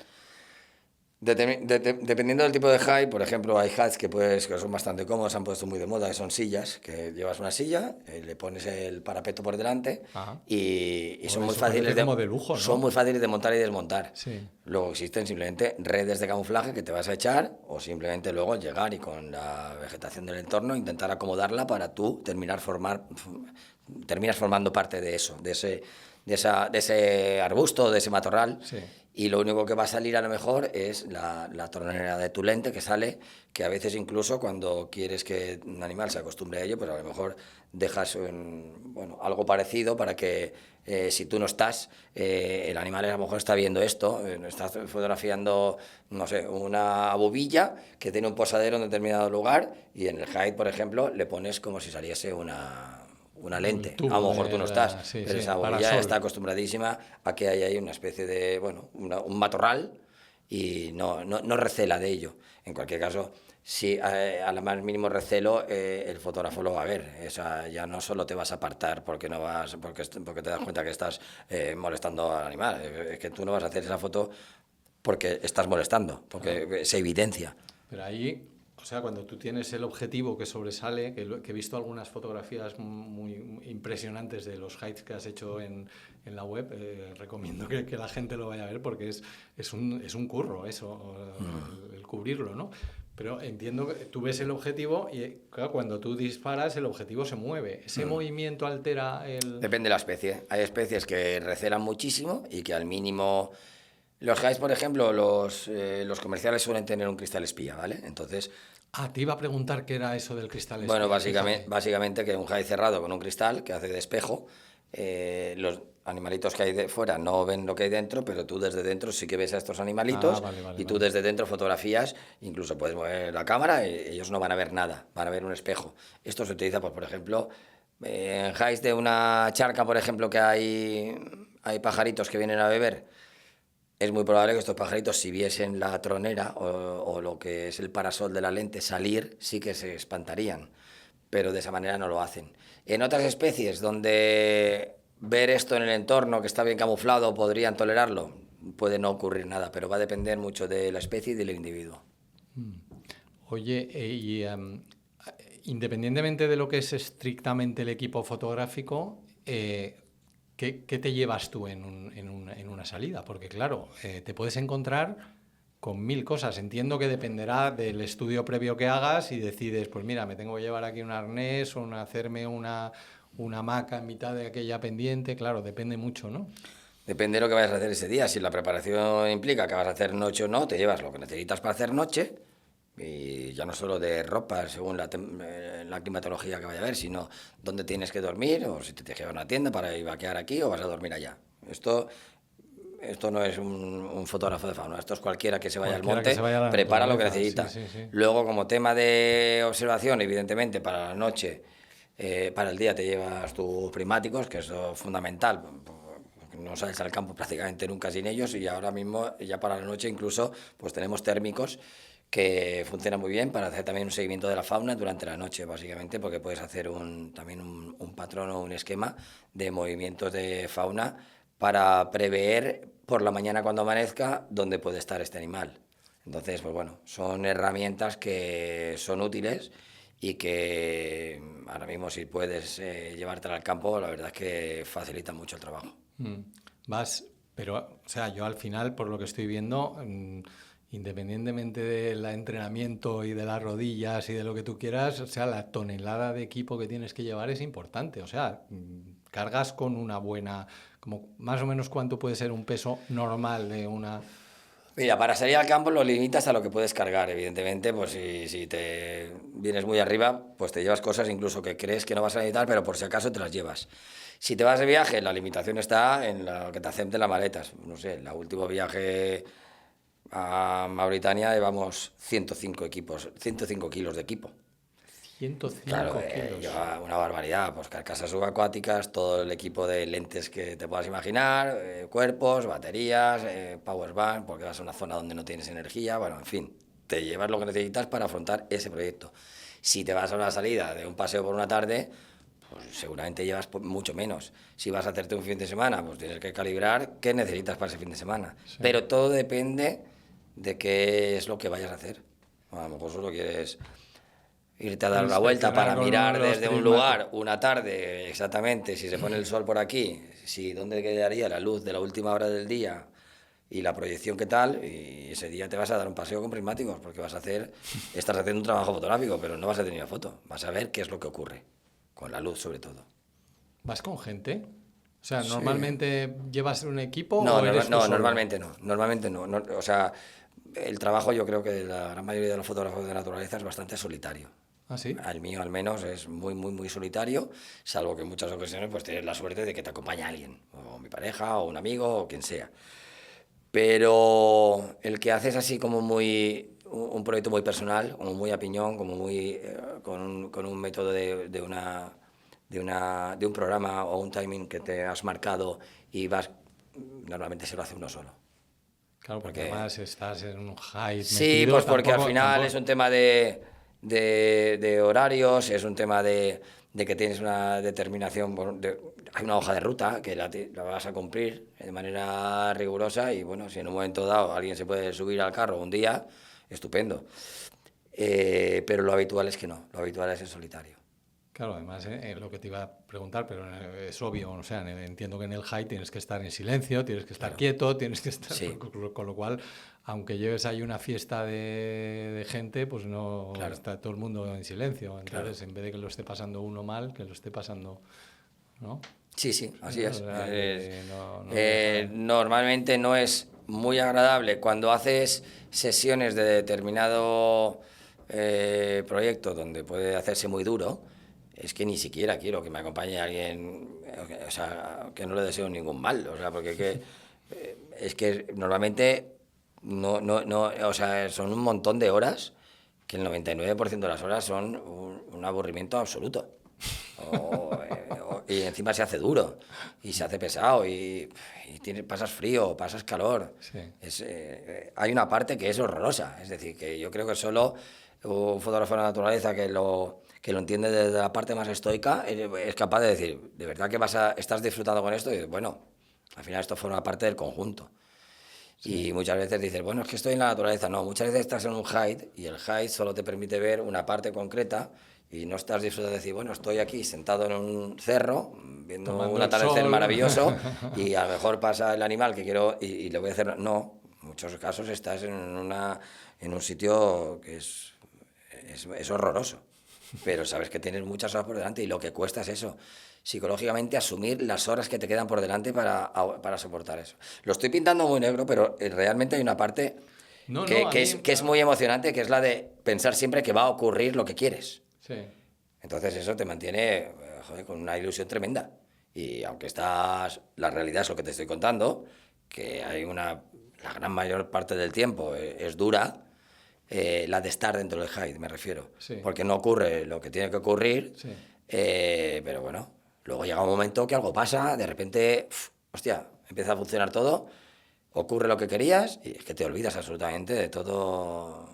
Dependiendo del tipo de high, por ejemplo, hay highs que son bastante cómodos, se han puesto muy de moda, que son sillas, que llevas una silla, le pones el parapeto por delante y son muy fáciles de lujo, ¿no? Son muy fáciles de montar y desmontar. Sí. Luego existen simplemente redes de camuflaje que te vas a echar o simplemente luego llegar y con la vegetación del entorno intentar acomodarla para tú terminas formando parte de eso, de de ese arbusto, de ese matorral, Sí. y lo único que va a salir a lo mejor es la tronera de tu lente que sale, que a veces incluso cuando quieres que un animal se acostumbre a ello, pues a lo mejor dejas bueno, algo parecido para que si tú no estás, el animal a lo mejor está viendo esto, está fotografiando, no sé, una bobilla que tiene un posadero en determinado lugar, y en el hide, por ejemplo, le pones como si saliese una El lente. A lo tubo mejor tú no estás, sí, pero sí, esa bobilla parasol. está acostumbradísima a que hay ahí una especie de, bueno, un matorral, y no recela de ello. En cualquier caso, si a la más mínimo recelo, el fotógrafo lo va a ver. Esa, ya no solo te vas a apartar porque porque te das cuenta que estás molestando al animal, es que tú no vas a hacer esa foto porque estás molestando, porque se evidencia. Pero ahí, o sea, cuando tú tienes el objetivo que sobresale, que he visto algunas fotografías muy impresionantes de los hides que has hecho en la web, recomiendo que la gente lo vaya a ver porque es un curro eso, el cubrirlo, ¿no? Pero entiendo que tú ves el objetivo y, claro, cuando tú disparas, el objetivo se mueve. ¿Ese movimiento altera el...? Depende de la especie. Hay especies que recelan muchísimo y que al mínimo... Los highs, por ejemplo, los comerciales suelen tener un cristal espía, ¿vale? Entonces, Ah, te iba a preguntar qué era eso del cristal bueno, espía, fíjate. básicamente que un high cerrado con un cristal que hace de espejo, los animalitos que hay de fuera no ven lo que hay dentro, pero tú desde dentro sí que ves a estos Ah, animalitos, vale, vale, y tú vale. desde dentro fotografías, incluso puedes mover la cámara y ellos no van a ver nada, van a ver un espejo. Esto se utiliza, pues, por ejemplo, en highs de una charca, por ejemplo, que hay pajaritos que vienen a beber. Es muy probable que estos pajaritos, si viesen la tronera o lo que es el parasol de la lente salir, sí que se espantarían, pero de esa manera no lo hacen. En otras especies donde ver esto en el entorno, que está bien camuflado, podrían tolerarlo, puede no ocurrir nada, pero va a depender mucho de la especie y del individuo. Oye, independientemente de lo que es estrictamente el equipo fotográfico, ¿qué te llevas tú en una salida? Porque claro, te puedes encontrar con mil cosas. Entiendo que dependerá del estudio previo que hagas y decides, pues mira, me tengo que llevar aquí un arnés o hacerme una hamaca en mitad de aquella pendiente. Claro, depende mucho, ¿no? Depende de lo que vayas a hacer ese día. Si la preparación implica que vas a hacer noche o no, te llevas lo que necesitas para hacer noche, y ya no solo de ropa según la climatología que vaya a haber, sino dónde tienes que dormir, o si te tienes que ir a una tienda para ir a vaquear aquí o vas a dormir allá. Esto no es un fotógrafo de fauna, esto es cualquiera que se vaya al Cualquiera que monte, se vaya a la prepara lo que naturaleza, sí, necesita. sí, sí. Luego, como tema de observación, evidentemente para la noche, para el día te llevas tus primáticos, que eso es fundamental. No sales al campo prácticamente nunca sin ellos, y ahora mismo, ya para la noche incluso, pues tenemos térmicos que funcionan muy bien para hacer también un seguimiento de la fauna durante la noche, básicamente, porque puedes hacer también un patrón o un esquema de movimientos de fauna para prever por la mañana cuando amanezca dónde puede estar este animal. Entonces, pues bueno, son herramientas que son útiles y que ahora mismo, si puedes llevártela al campo, la verdad es que facilita mucho el trabajo. Mm. Pero, o sea, yo al final, por lo que estoy viendo, independientemente del entrenamiento y de las rodillas y de lo que tú quieras, o sea, la tonelada de equipo que tienes que llevar es importante. O sea, cargas con una buena, como más o menos cuánto puede ser un peso normal de una... Mira, para salir al campo lo limitas a lo que puedes cargar, evidentemente. Pues si te vienes muy arriba, pues te llevas cosas incluso que crees que no vas a necesitar, pero por si acaso te las llevas. Si te vas de viaje, la limitación está en lo que te acepten las maletas. No sé, el último viaje a Mauritania llevamos 105 kilos de equipo. 105 Claro, kilos. lleva una barbaridad, pues carcasas subacuáticas, todo el equipo de lentes que te puedas imaginar, cuerpos, baterías, power bank, porque vas a una zona donde no tienes energía, bueno, en fin, te llevas lo que necesitas para afrontar ese proyecto. Si te vas a una salida de un paseo por una tarde, pues seguramente llevas mucho menos. Si vas a hacerte un fin de semana, pues tienes que calibrar qué necesitas para ese fin de semana. Sí. Pero todo depende de qué es lo que vayas a hacer. A lo mejor solo quieres irte a dar una vuelta Inspeccionar para con mirar los desde un prismáticos. lugar una tarde, exactamente, si se pone el sol por aquí, si dónde quedaría la luz de la última hora del día y la proyección que tal, y ese día te vas a dar un paseo con prismáticos, porque estás haciendo un trabajo fotográfico, pero no vas a tener una foto, vas a ver qué es lo que ocurre, con la luz sobre todo. ¿Vas con gente? O sea, Sí. ¿normalmente llevas un equipo No, o eres tú solo? normalmente no. Normalmente no. O sea, el trabajo yo creo que la gran mayoría de los fotógrafos de naturaleza es bastante solitario. ¿Ah, sí? Al mío al menos es muy, muy, muy solitario, salvo que en muchas ocasiones pues tienes la suerte de que te acompañe alguien, o mi pareja, o un amigo, o quien sea. Pero el que haces así como muy un proyecto muy personal, como muy a piñón, como muy con un método de un programa o un timing que te has marcado y vas, normalmente se lo hace uno solo. Claro, porque Porque además estás en un hype sí, metido, pues porque al tampoco, final es tampoco... un tema de horarios, es un tema de que tienes una determinación, hay una hoja de ruta que la vas a cumplir de manera rigurosa y bueno, si en un momento dado alguien se puede subir al carro un día, estupendo. Pero lo habitual es que no, lo habitual es el solitario. Claro, además, lo que te iba a preguntar, pero es obvio, o sea, entiendo que en el high tienes que estar en silencio, tienes que estar Claro, quieto, tienes que estar, sí, con lo cual, aunque lleves ahí una fiesta de gente, pues no claro, está todo el mundo en silencio. claro. Entonces, en vez de que lo esté pasando uno mal, que lo esté pasando, ¿no? Sí, sí, así O es. sea, que no deja... Normalmente no es muy agradable cuando haces sesiones de determinado proyecto donde puede hacerse muy duro. Es que ni siquiera quiero que me acompañe alguien, o sea, que no le deseo ningún mal, o sea, porque es que normalmente no, o sea, son un montón de horas que el 99% de las horas son un aburrimiento absoluto. Y encima se hace duro y se hace pesado y pasas frío, pasas calor. Sí. Hay una parte que es horrorosa, es decir, que yo creo que solo un fotógrafo de la naturaleza que lo entiende desde la parte más estoica es capaz de decir, de verdad que estás disfrutando con esto y bueno, al final esto forma parte del conjunto. Sí. Y muchas veces dices, bueno, es que estoy en la naturaleza. No, muchas veces estás en un hike y el hike solo te permite ver una parte concreta y no estás disfrutando de decir, bueno, estoy aquí sentado en un cerro viendo un Tomando el atardecer sol. maravilloso y a lo mejor pasa el animal que quiero y le voy a hacer... No, en muchos casos estás en un sitio que es horroroso, pero sabes que tienes muchas horas por delante y lo que cuesta es eso, psicológicamente asumir las horas que te quedan por delante para soportar eso. Lo estoy pintando muy negro, pero realmente hay una parte No, no, a mí... que es muy emocionante, que es la de pensar siempre que va a ocurrir lo que quieres. Sí. Entonces eso te mantiene joder, con una ilusión tremenda. Y aunque la realidad es lo que te estoy contando, que la gran mayor parte del tiempo es dura, la de estar dentro del hide, me refiero. Sí. Porque no ocurre lo que tiene que ocurrir, Sí. pero bueno, luego llega un momento que algo pasa, de repente, hostia, empieza a funcionar todo, ocurre lo que querías y es que te olvidas absolutamente de todo,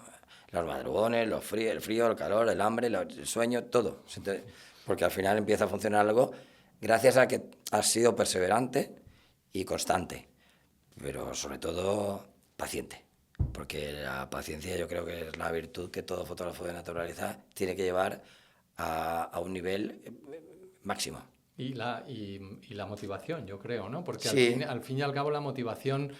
los madrugones, el frío, el calor, el hambre, el sueño, todo. Porque al final empieza a funcionar algo gracias a que has sido perseverante y constante, pero sobre todo paciente. Porque la paciencia yo creo que es la virtud que todo fotógrafo de naturaleza tiene que llevar a un nivel máximo. Y la motivación, yo creo, ¿no? Porque Sí, al fin y al cabo la motivación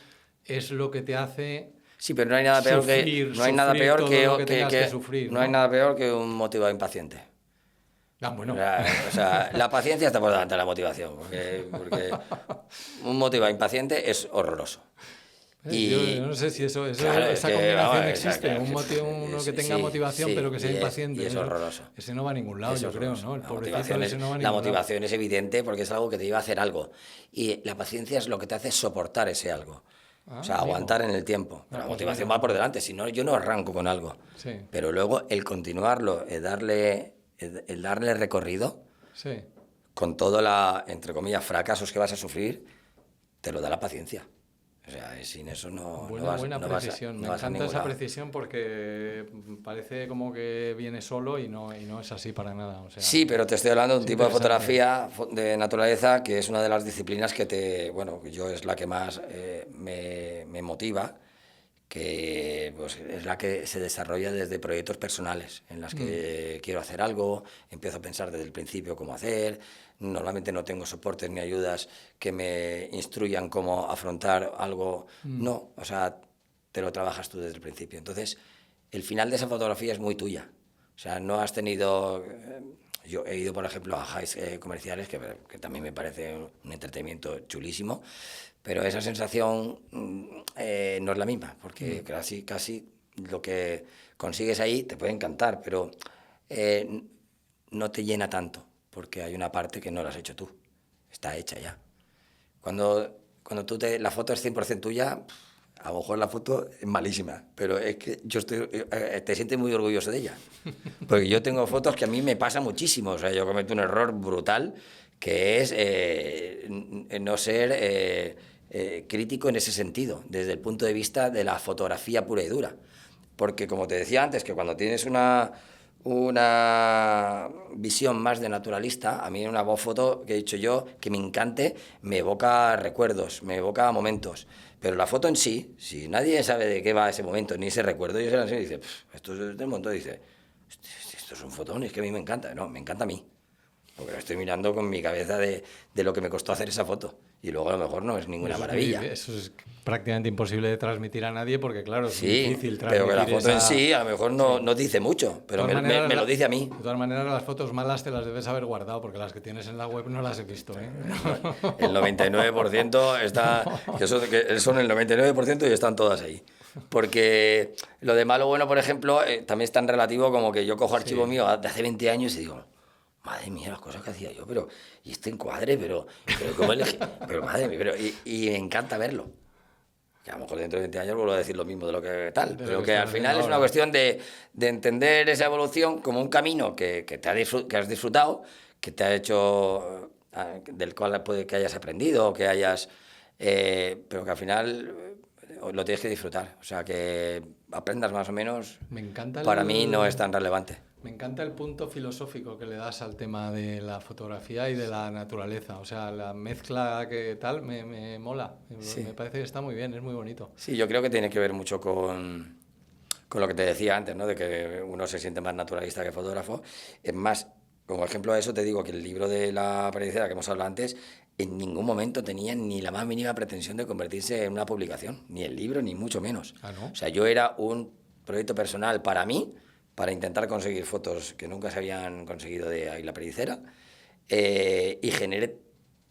es lo que te hace sí, pero no hay nada peor sufrir todo lo que tengas que sufrir, no hay ¿no? nada peor que un motivado impaciente. Ah, bueno. O sea, la paciencia está por delante de la motivación, porque un motivado impaciente es horroroso. Yo Y no sé si claro, es esa que, combinación vamos, existe. Uno que tenga sí, motivación sí, pero que sea y impaciente. es horroroso. Ese no va a ningún lado, Es yo creo, horroroso. ¿no? El pobrecito ese no va a La ningún lado. motivación es evidente porque es algo que te lleva a hacer algo. Y la paciencia es lo que te hace soportar ese algo. O Ah, sea, amigo. aguantar en el tiempo. Ah, La pues motivación mira. va por delante, si no, yo no arranco con algo. Sí, Pero luego el continuarlo, el darle recorrido, sí. con todo entre comillas, fracasos que vas a sufrir, te lo da la paciencia. O sea, sin eso Buena precisión. Me no vas a encanta ningún esa lado. precisión porque parece como que viene solo y no es así para nada. O sea, Sí, pero te estoy hablando de es un tipo de interesante. fotografía de naturaleza que es una de las disciplinas bueno, yo es la que más me motiva, que pues, es la que se desarrolla desde proyectos personales, en las que quiero hacer algo, empiezo a pensar desde el principio cómo hacer, normalmente no tengo soportes ni ayudas que me instruyan cómo afrontar algo, no, o sea, te lo trabajas tú desde el principio. Entonces, el final de esa fotografía es muy tuya, o sea, no has tenido... Yo he ido, por ejemplo, a highs comerciales, que también me parece un entretenimiento chulísimo, pero esa sensación no es la misma, porque casi lo que consigues ahí te puede encantar, pero no te llena tanto, porque hay una parte que no la has hecho tú, está hecha ya. Cuando la foto es 100% tuya, a lo mejor la foto es malísima, pero es que te sientes muy orgulloso de ella. Porque yo tengo fotos que a mí me pasa muchísimo. O sea, yo cometo un error brutal, que es no ser crítico en ese sentido, desde el punto de vista de la fotografía pura y dura. Porque, como te decía antes, que cuando tienes una visión más de naturalista, a mí una foto que he dicho yo, que me encante, me evoca recuerdos, me evoca momentos. Pero la foto en sí, si nadie sabe de qué va ese momento, ni ese recuerdo, yo se la enseño y dice, esto es del montón, dice, esto es un fotón, es que a mí me encanta. No, me encanta a mí. Porque lo estoy mirando con mi cabeza de lo que me costó hacer esa foto. Y luego a lo mejor no es ninguna maravilla. Eso es prácticamente imposible de transmitir a nadie porque, claro, es difícil transmitir. Pero que la foto en sí a lo mejor no dice mucho, pero me lo dice a mí. De todas maneras, las fotos malas te las debes haber guardado porque las que tienes en la web no las he visto. El 99% son el 99% y están todas ahí. Porque lo de malo bueno, por ejemplo, también es tan relativo como que yo cojo archivo mío de hace 20 años y digo, madre mía, las cosas que hacía yo, y este encuadre, pero ¿cómo elegí? Pero madre mía, y me encanta verlo. Que a lo mejor dentro de 20 años vuelvo a decir lo mismo de lo que tal, pero que al final es una cuestión de entender esa evolución como un camino que has disfrutado, que te ha hecho, del cual puede que hayas aprendido, que hayas, pero que al final lo tienes que disfrutar. O sea, que aprendas más o menos, para mí no es tan relevante. Me encanta el punto filosófico que le das al tema de la fotografía y de la naturaleza. O sea, la mezcla que tal me mola. Sí. Me parece que está muy bien, es muy bonito. Sí, yo creo que tiene que ver mucho con lo que te decía antes, ¿no? De que uno se siente más naturalista que fotógrafo. Es más, como ejemplo de eso te digo que el libro de la periodicera que hemos hablado antes, en ningún momento tenía ni la más mínima pretensión de convertirse en una publicación. Ni el libro, ni mucho menos. ¿Ah, no? O sea, yo era un proyecto personal para mí, para intentar conseguir fotos que nunca se habían conseguido de Águila Pericera, y generé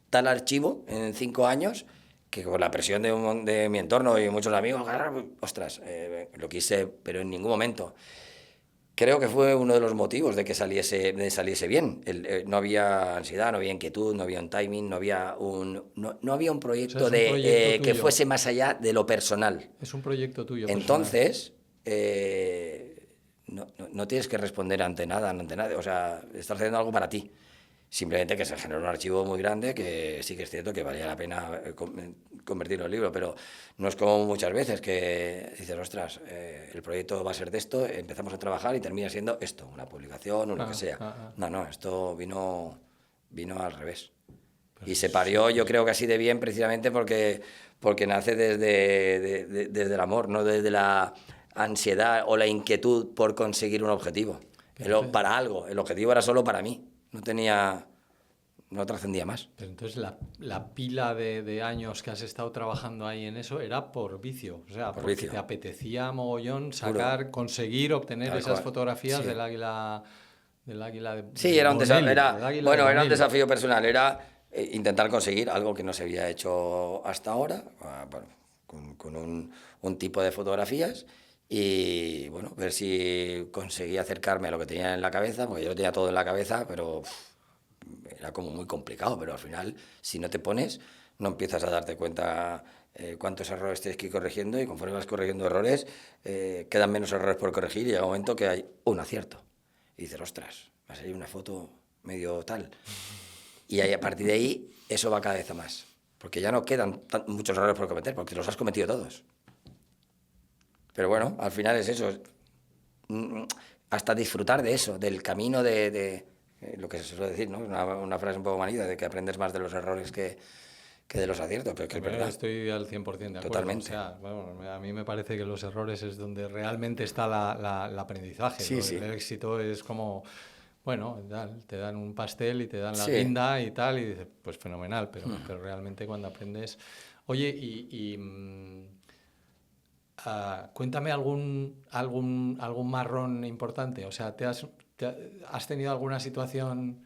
tal archivo en 5 años que con la presión de mi entorno y muchos amigos, ostras, lo quise, pero en ningún momento. Creo que fue uno de los motivos de que saliese bien. No había ansiedad, no había inquietud, no había un timing, no había un proyecto, que fuese más allá de lo personal. Es un proyecto tuyo. Entonces, no tienes que responder ante nada. O sea, estás haciendo algo para ti. Simplemente que se generó un archivo muy grande que sí que es cierto que valía la pena convertirlo en libro, pero no es como muchas veces que dices, ostras, el proyecto va a ser de esto, empezamos a trabajar y termina siendo esto, una publicación o lo que sea. No, esto vino al revés. Pero y se parió, yo creo que así de bien, precisamente porque nace desde el amor, no desde la ansiedad o la inquietud por conseguir un objetivo. Para algo, el objetivo era solo para mí. No trascendía más. Pero entonces la pila de años que has estado trabajando ahí en eso era por vicio, o sea, porque te apetecía mogollón conseguir obtener esas fotografías del águila de sí, era un desafío personal, era intentar conseguir algo que no se había hecho hasta ahora, con un tipo de fotografías. Y bueno, ver si conseguía acercarme a lo que tenía en la cabeza, porque yo lo tenía todo en la cabeza, pero era como muy complicado. Pero al final, si no te pones, no empiezas a darte cuenta cuántos errores tienes que ir corrigiendo, y conforme vas corrigiendo errores, quedan menos errores por corregir y llega un momento que hay un acierto. Y dices, ostras, va a salir una foto medio tal. Y ahí, a partir de ahí, eso va cada vez a más. Porque ya no quedan muchos errores por cometer, porque los has cometido todos. Pero bueno, al final es eso, hasta disfrutar de eso, del camino de lo que se suele decir, ¿no? Una frase un poco manida, de que aprendes más de los errores que de los aciertos, pero que es verdad. Estoy al 100% de acuerdo. Totalmente. O sea, bueno, a mí me parece que los errores es donde realmente está el aprendizaje. Sí, sí. El éxito es como, bueno, te dan un pastel y te dan la guinda y tal, y dices, pues fenomenal, pero realmente cuando aprendes... Oye, cuéntame algún marrón importante. O sea, ¿Has tenido alguna situación,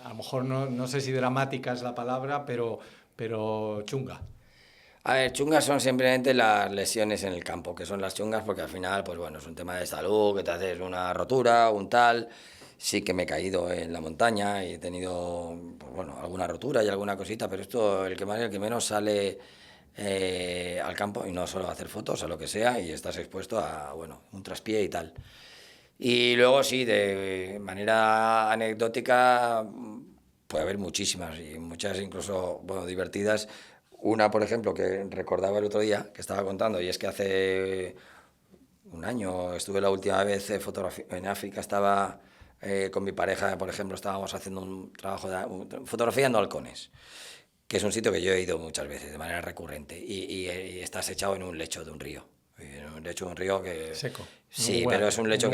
a lo mejor no sé si dramática es la palabra, pero chunga? A ver, chungas son simplemente las lesiones en el campo, que son las chungas porque al final, pues bueno, es un tema de salud, que te haces una rotura, un tal. Sí que me he caído en la montaña y he tenido, pues bueno, alguna rotura y alguna cosita, pero esto, el que más y el que menos sale al campo y no solo a hacer fotos, a lo que sea, y estás expuesto a, bueno, un traspié y tal. Y luego sí, de manera anecdótica, puede haber muchísimas y muchas incluso, bueno, divertidas. Una, por ejemplo, que recordaba el otro día, que estaba contando, y es que hace un año estuve la última vez en África, estaba con mi pareja, por ejemplo, estábamos haciendo un trabajo fotografiando halcones, que es un sitio que yo he ido muchas veces de manera recurrente, y estás echado en un lecho de un río. En un lecho de un río que... Seco. Sí, pero es un lecho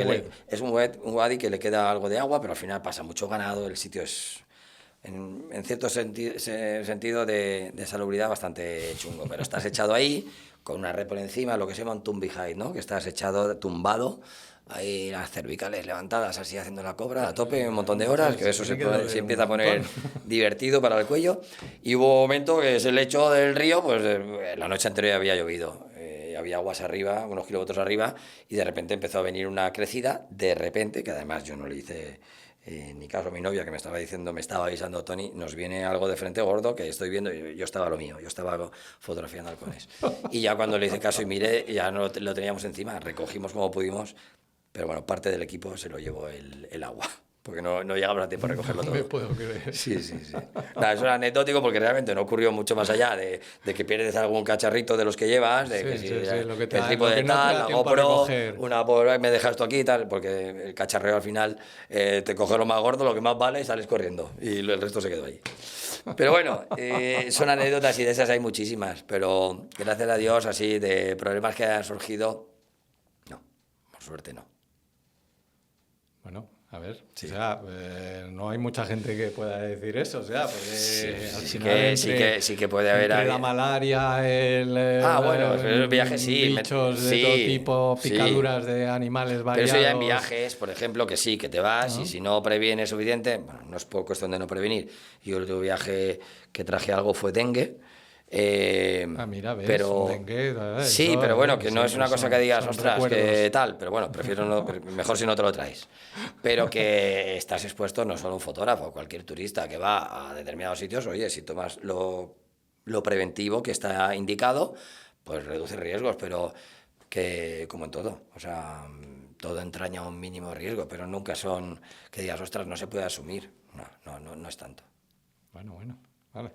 es un wadi que le queda algo de agua, pero al final pasa mucho ganado, el sitio es en cierto sentido de salubridad bastante chungo, pero estás echado ahí con una red por encima, lo que se llama un tumby hide, ¿no? Que estás echado, tumbado, ahí las cervicales levantadas así haciendo la cobra a tope un montón de horas, que eso se empieza a poner divertido para el cuello. Y hubo un momento que es el lecho del río, pues la noche anterior había llovido. Había aguas arriba, unos kilómetros arriba, y de repente empezó a venir una crecida, de repente, que además yo no le hice ni caso a mi novia, que me estaba diciendo, me estaba avisando, Tony, nos viene algo de frente gordo que estoy viendo, y yo estaba a lo mío, yo estaba fotografiando halcones. Y ya cuando le hice caso y miré, ya no lo teníamos encima, recogimos como pudimos, pero bueno, parte del equipo se lo llevó el agua, porque no llegamos a tiempo a recogerlo todo. No me puedo creer. Sí. Nada, eso era anecdótico porque realmente no ocurrió mucho más allá de que pierdes algún cacharrito de los que llevas, de que si lo que el tipo de no tal, la GoPro, una me dejas esto aquí y tal, porque el cacharreo al final te coge lo más gordo, lo que más vale y sales corriendo y el resto se quedó ahí. Pero bueno, son anécdotas y de esas hay muchísimas, pero gracias a Dios así de problemas que hayan surgido, no, por suerte no. Bueno, a ver, sí. O sea, no hay mucha gente que pueda decir eso, o sea, porque al final sí que puede haber la malaria, bueno, el viaje sí, bichos de todo tipo, picaduras de animales variados. Pero eso ya en viajes, por ejemplo, que sí, que te vas y si no previenes suficiente, bueno, no es por cuestión de no prevenir. Yo el último viaje que traje algo fue dengue. Mira, ves, pero dengue, sí, eso, pero bueno, que no es una cosa que digas, ostras, recuerdos. que tal, pero bueno, prefiero no, mejor si no te lo traes. Pero que estás expuesto no solo un fotógrafo, cualquier turista que va a determinados sitios, oye, si tomas lo preventivo que está indicado, pues reduce riesgos, pero que como en todo, o sea, todo entraña un mínimo riesgo, pero nunca son que digas, ostras, no se puede asumir. No es tanto. Bueno. Vale,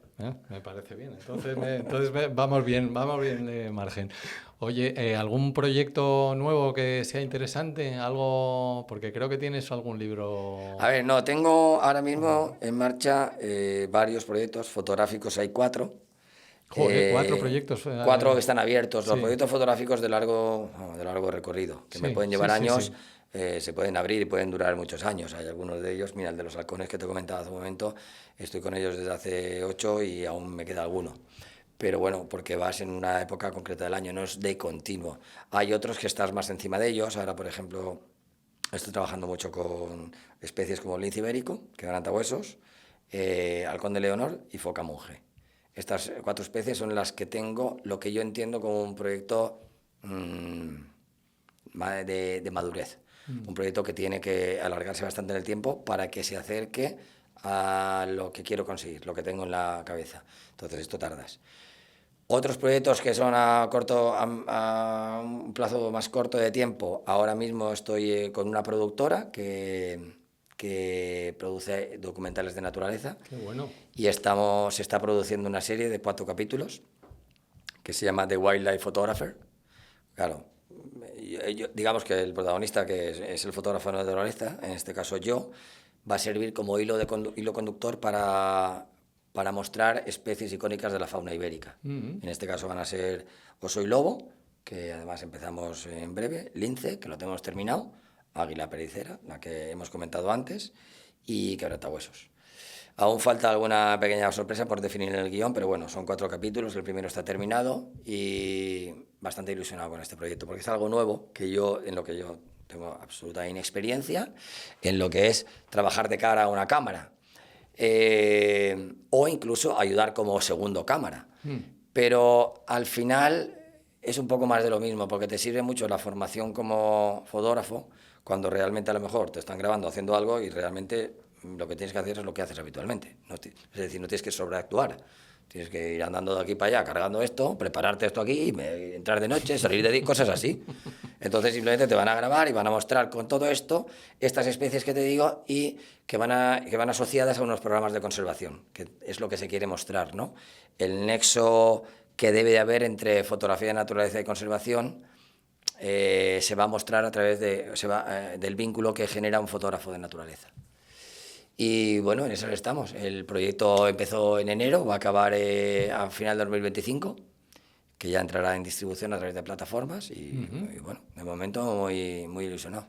me parece bien. Entonces vamos bien de margen. Oye, ¿algún proyecto nuevo que sea interesante? Algo, porque creo que tienes algún libro. A ver, no, tengo ahora mismo en marcha varios proyectos fotográficos, hay 4. Joder, 4 proyectos. 4 que están abiertos. Los sí. proyectos fotográficos de largo recorrido, que me pueden llevar años. Sí. Se pueden abrir y pueden durar muchos años. Hay algunos de ellos, mira, el de los halcones que te comentaba hace un momento, estoy con ellos desde hace 8 y aún me queda alguno. Pero bueno, porque vas en una época concreta del año, no es de continuo. Hay otros que estás más encima de ellos. Ahora, por ejemplo, estoy trabajando mucho con especies como el lince ibérico, quebrantahuesos, halcón de Leonor y foca monje. Estas 4 especies son las que tengo, lo que yo entiendo como un proyecto de madurez. Un proyecto que tiene que alargarse bastante en el tiempo para que se acerque a lo que quiero conseguir, lo que tengo en la cabeza. Entonces, esto tardas. Otros proyectos que son a un plazo más corto de tiempo. Ahora mismo estoy con una productora que produce documentales de naturaleza. Qué bueno. Y se está produciendo una serie de 4 capítulos que se llama The Wildlife Photographer. Claro, digamos que el protagonista, que es el fotógrafo de naturaleza, en este caso yo, va a servir como hilo conductor para mostrar especies icónicas de la fauna ibérica. En este caso van a ser oso y lobo, que además empezamos en breve, lince, que lo tenemos terminado, águila pericera, la que hemos comentado antes, y quebrantahuesos. Aún falta alguna pequeña sorpresa por definir en el guión, pero bueno, son 4 capítulos, el primero está terminado y bastante ilusionado con este proyecto, porque es algo nuevo en lo que yo tengo absoluta inexperiencia en lo que es trabajar de cara a una cámara. O incluso ayudar como segundo cámara. Pero al final es un poco más de lo mismo, porque te sirve mucho la formación como fotógrafo, cuando realmente a lo mejor te están grabando haciendo algo y realmente lo que tienes que hacer es lo que haces habitualmente. Es decir, no tienes que sobreactuar. Tienes que ir andando de aquí para allá, cargando esto, prepararte esto aquí, entrar de noche, salir de día, cosas así. Entonces simplemente te van a grabar y van a mostrar con todo esto estas especies que te digo y que van asociadas a unos programas de conservación, que es lo que se quiere mostrar, ¿no? El nexo que debe de haber entre fotografía de naturaleza y conservación se va a mostrar a través del vínculo que genera un fotógrafo de naturaleza. Y bueno, en eso estamos. El proyecto empezó en enero, va a acabar a final de 2025, que ya entrará en distribución a través de plataformas y bueno, de momento muy, muy ilusionado.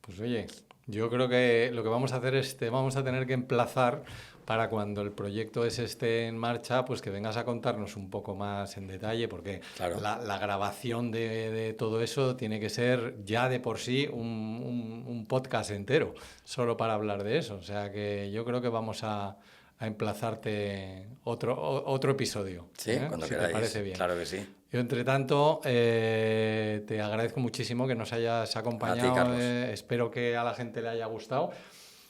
Pues oye, yo creo que lo que vamos a hacer es vamos a tener que emplazar para cuando el proyecto ese esté en marcha, pues que vengas a contarnos un poco más en detalle, porque claro, la grabación de todo eso tiene que ser ya de por sí un podcast entero, solo para hablar de eso. O sea que yo creo que vamos a emplazarte otro episodio. Sí, cuando si queráis. Te parece bien. Claro que sí. Yo, entre tanto, te agradezco muchísimo que nos hayas acompañado. A ti, Carlos. Espero que a la gente le haya gustado.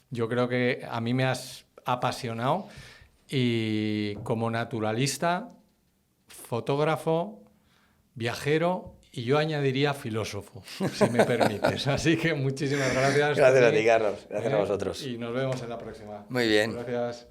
Yo creo que a mí me has apasionado y como naturalista, fotógrafo, viajero y yo añadiría filósofo, si me permites. Así que muchísimas gracias. Gracias a ti, Carlos. Gracias a vosotros. Y nos vemos en la próxima. Muy bien. Gracias.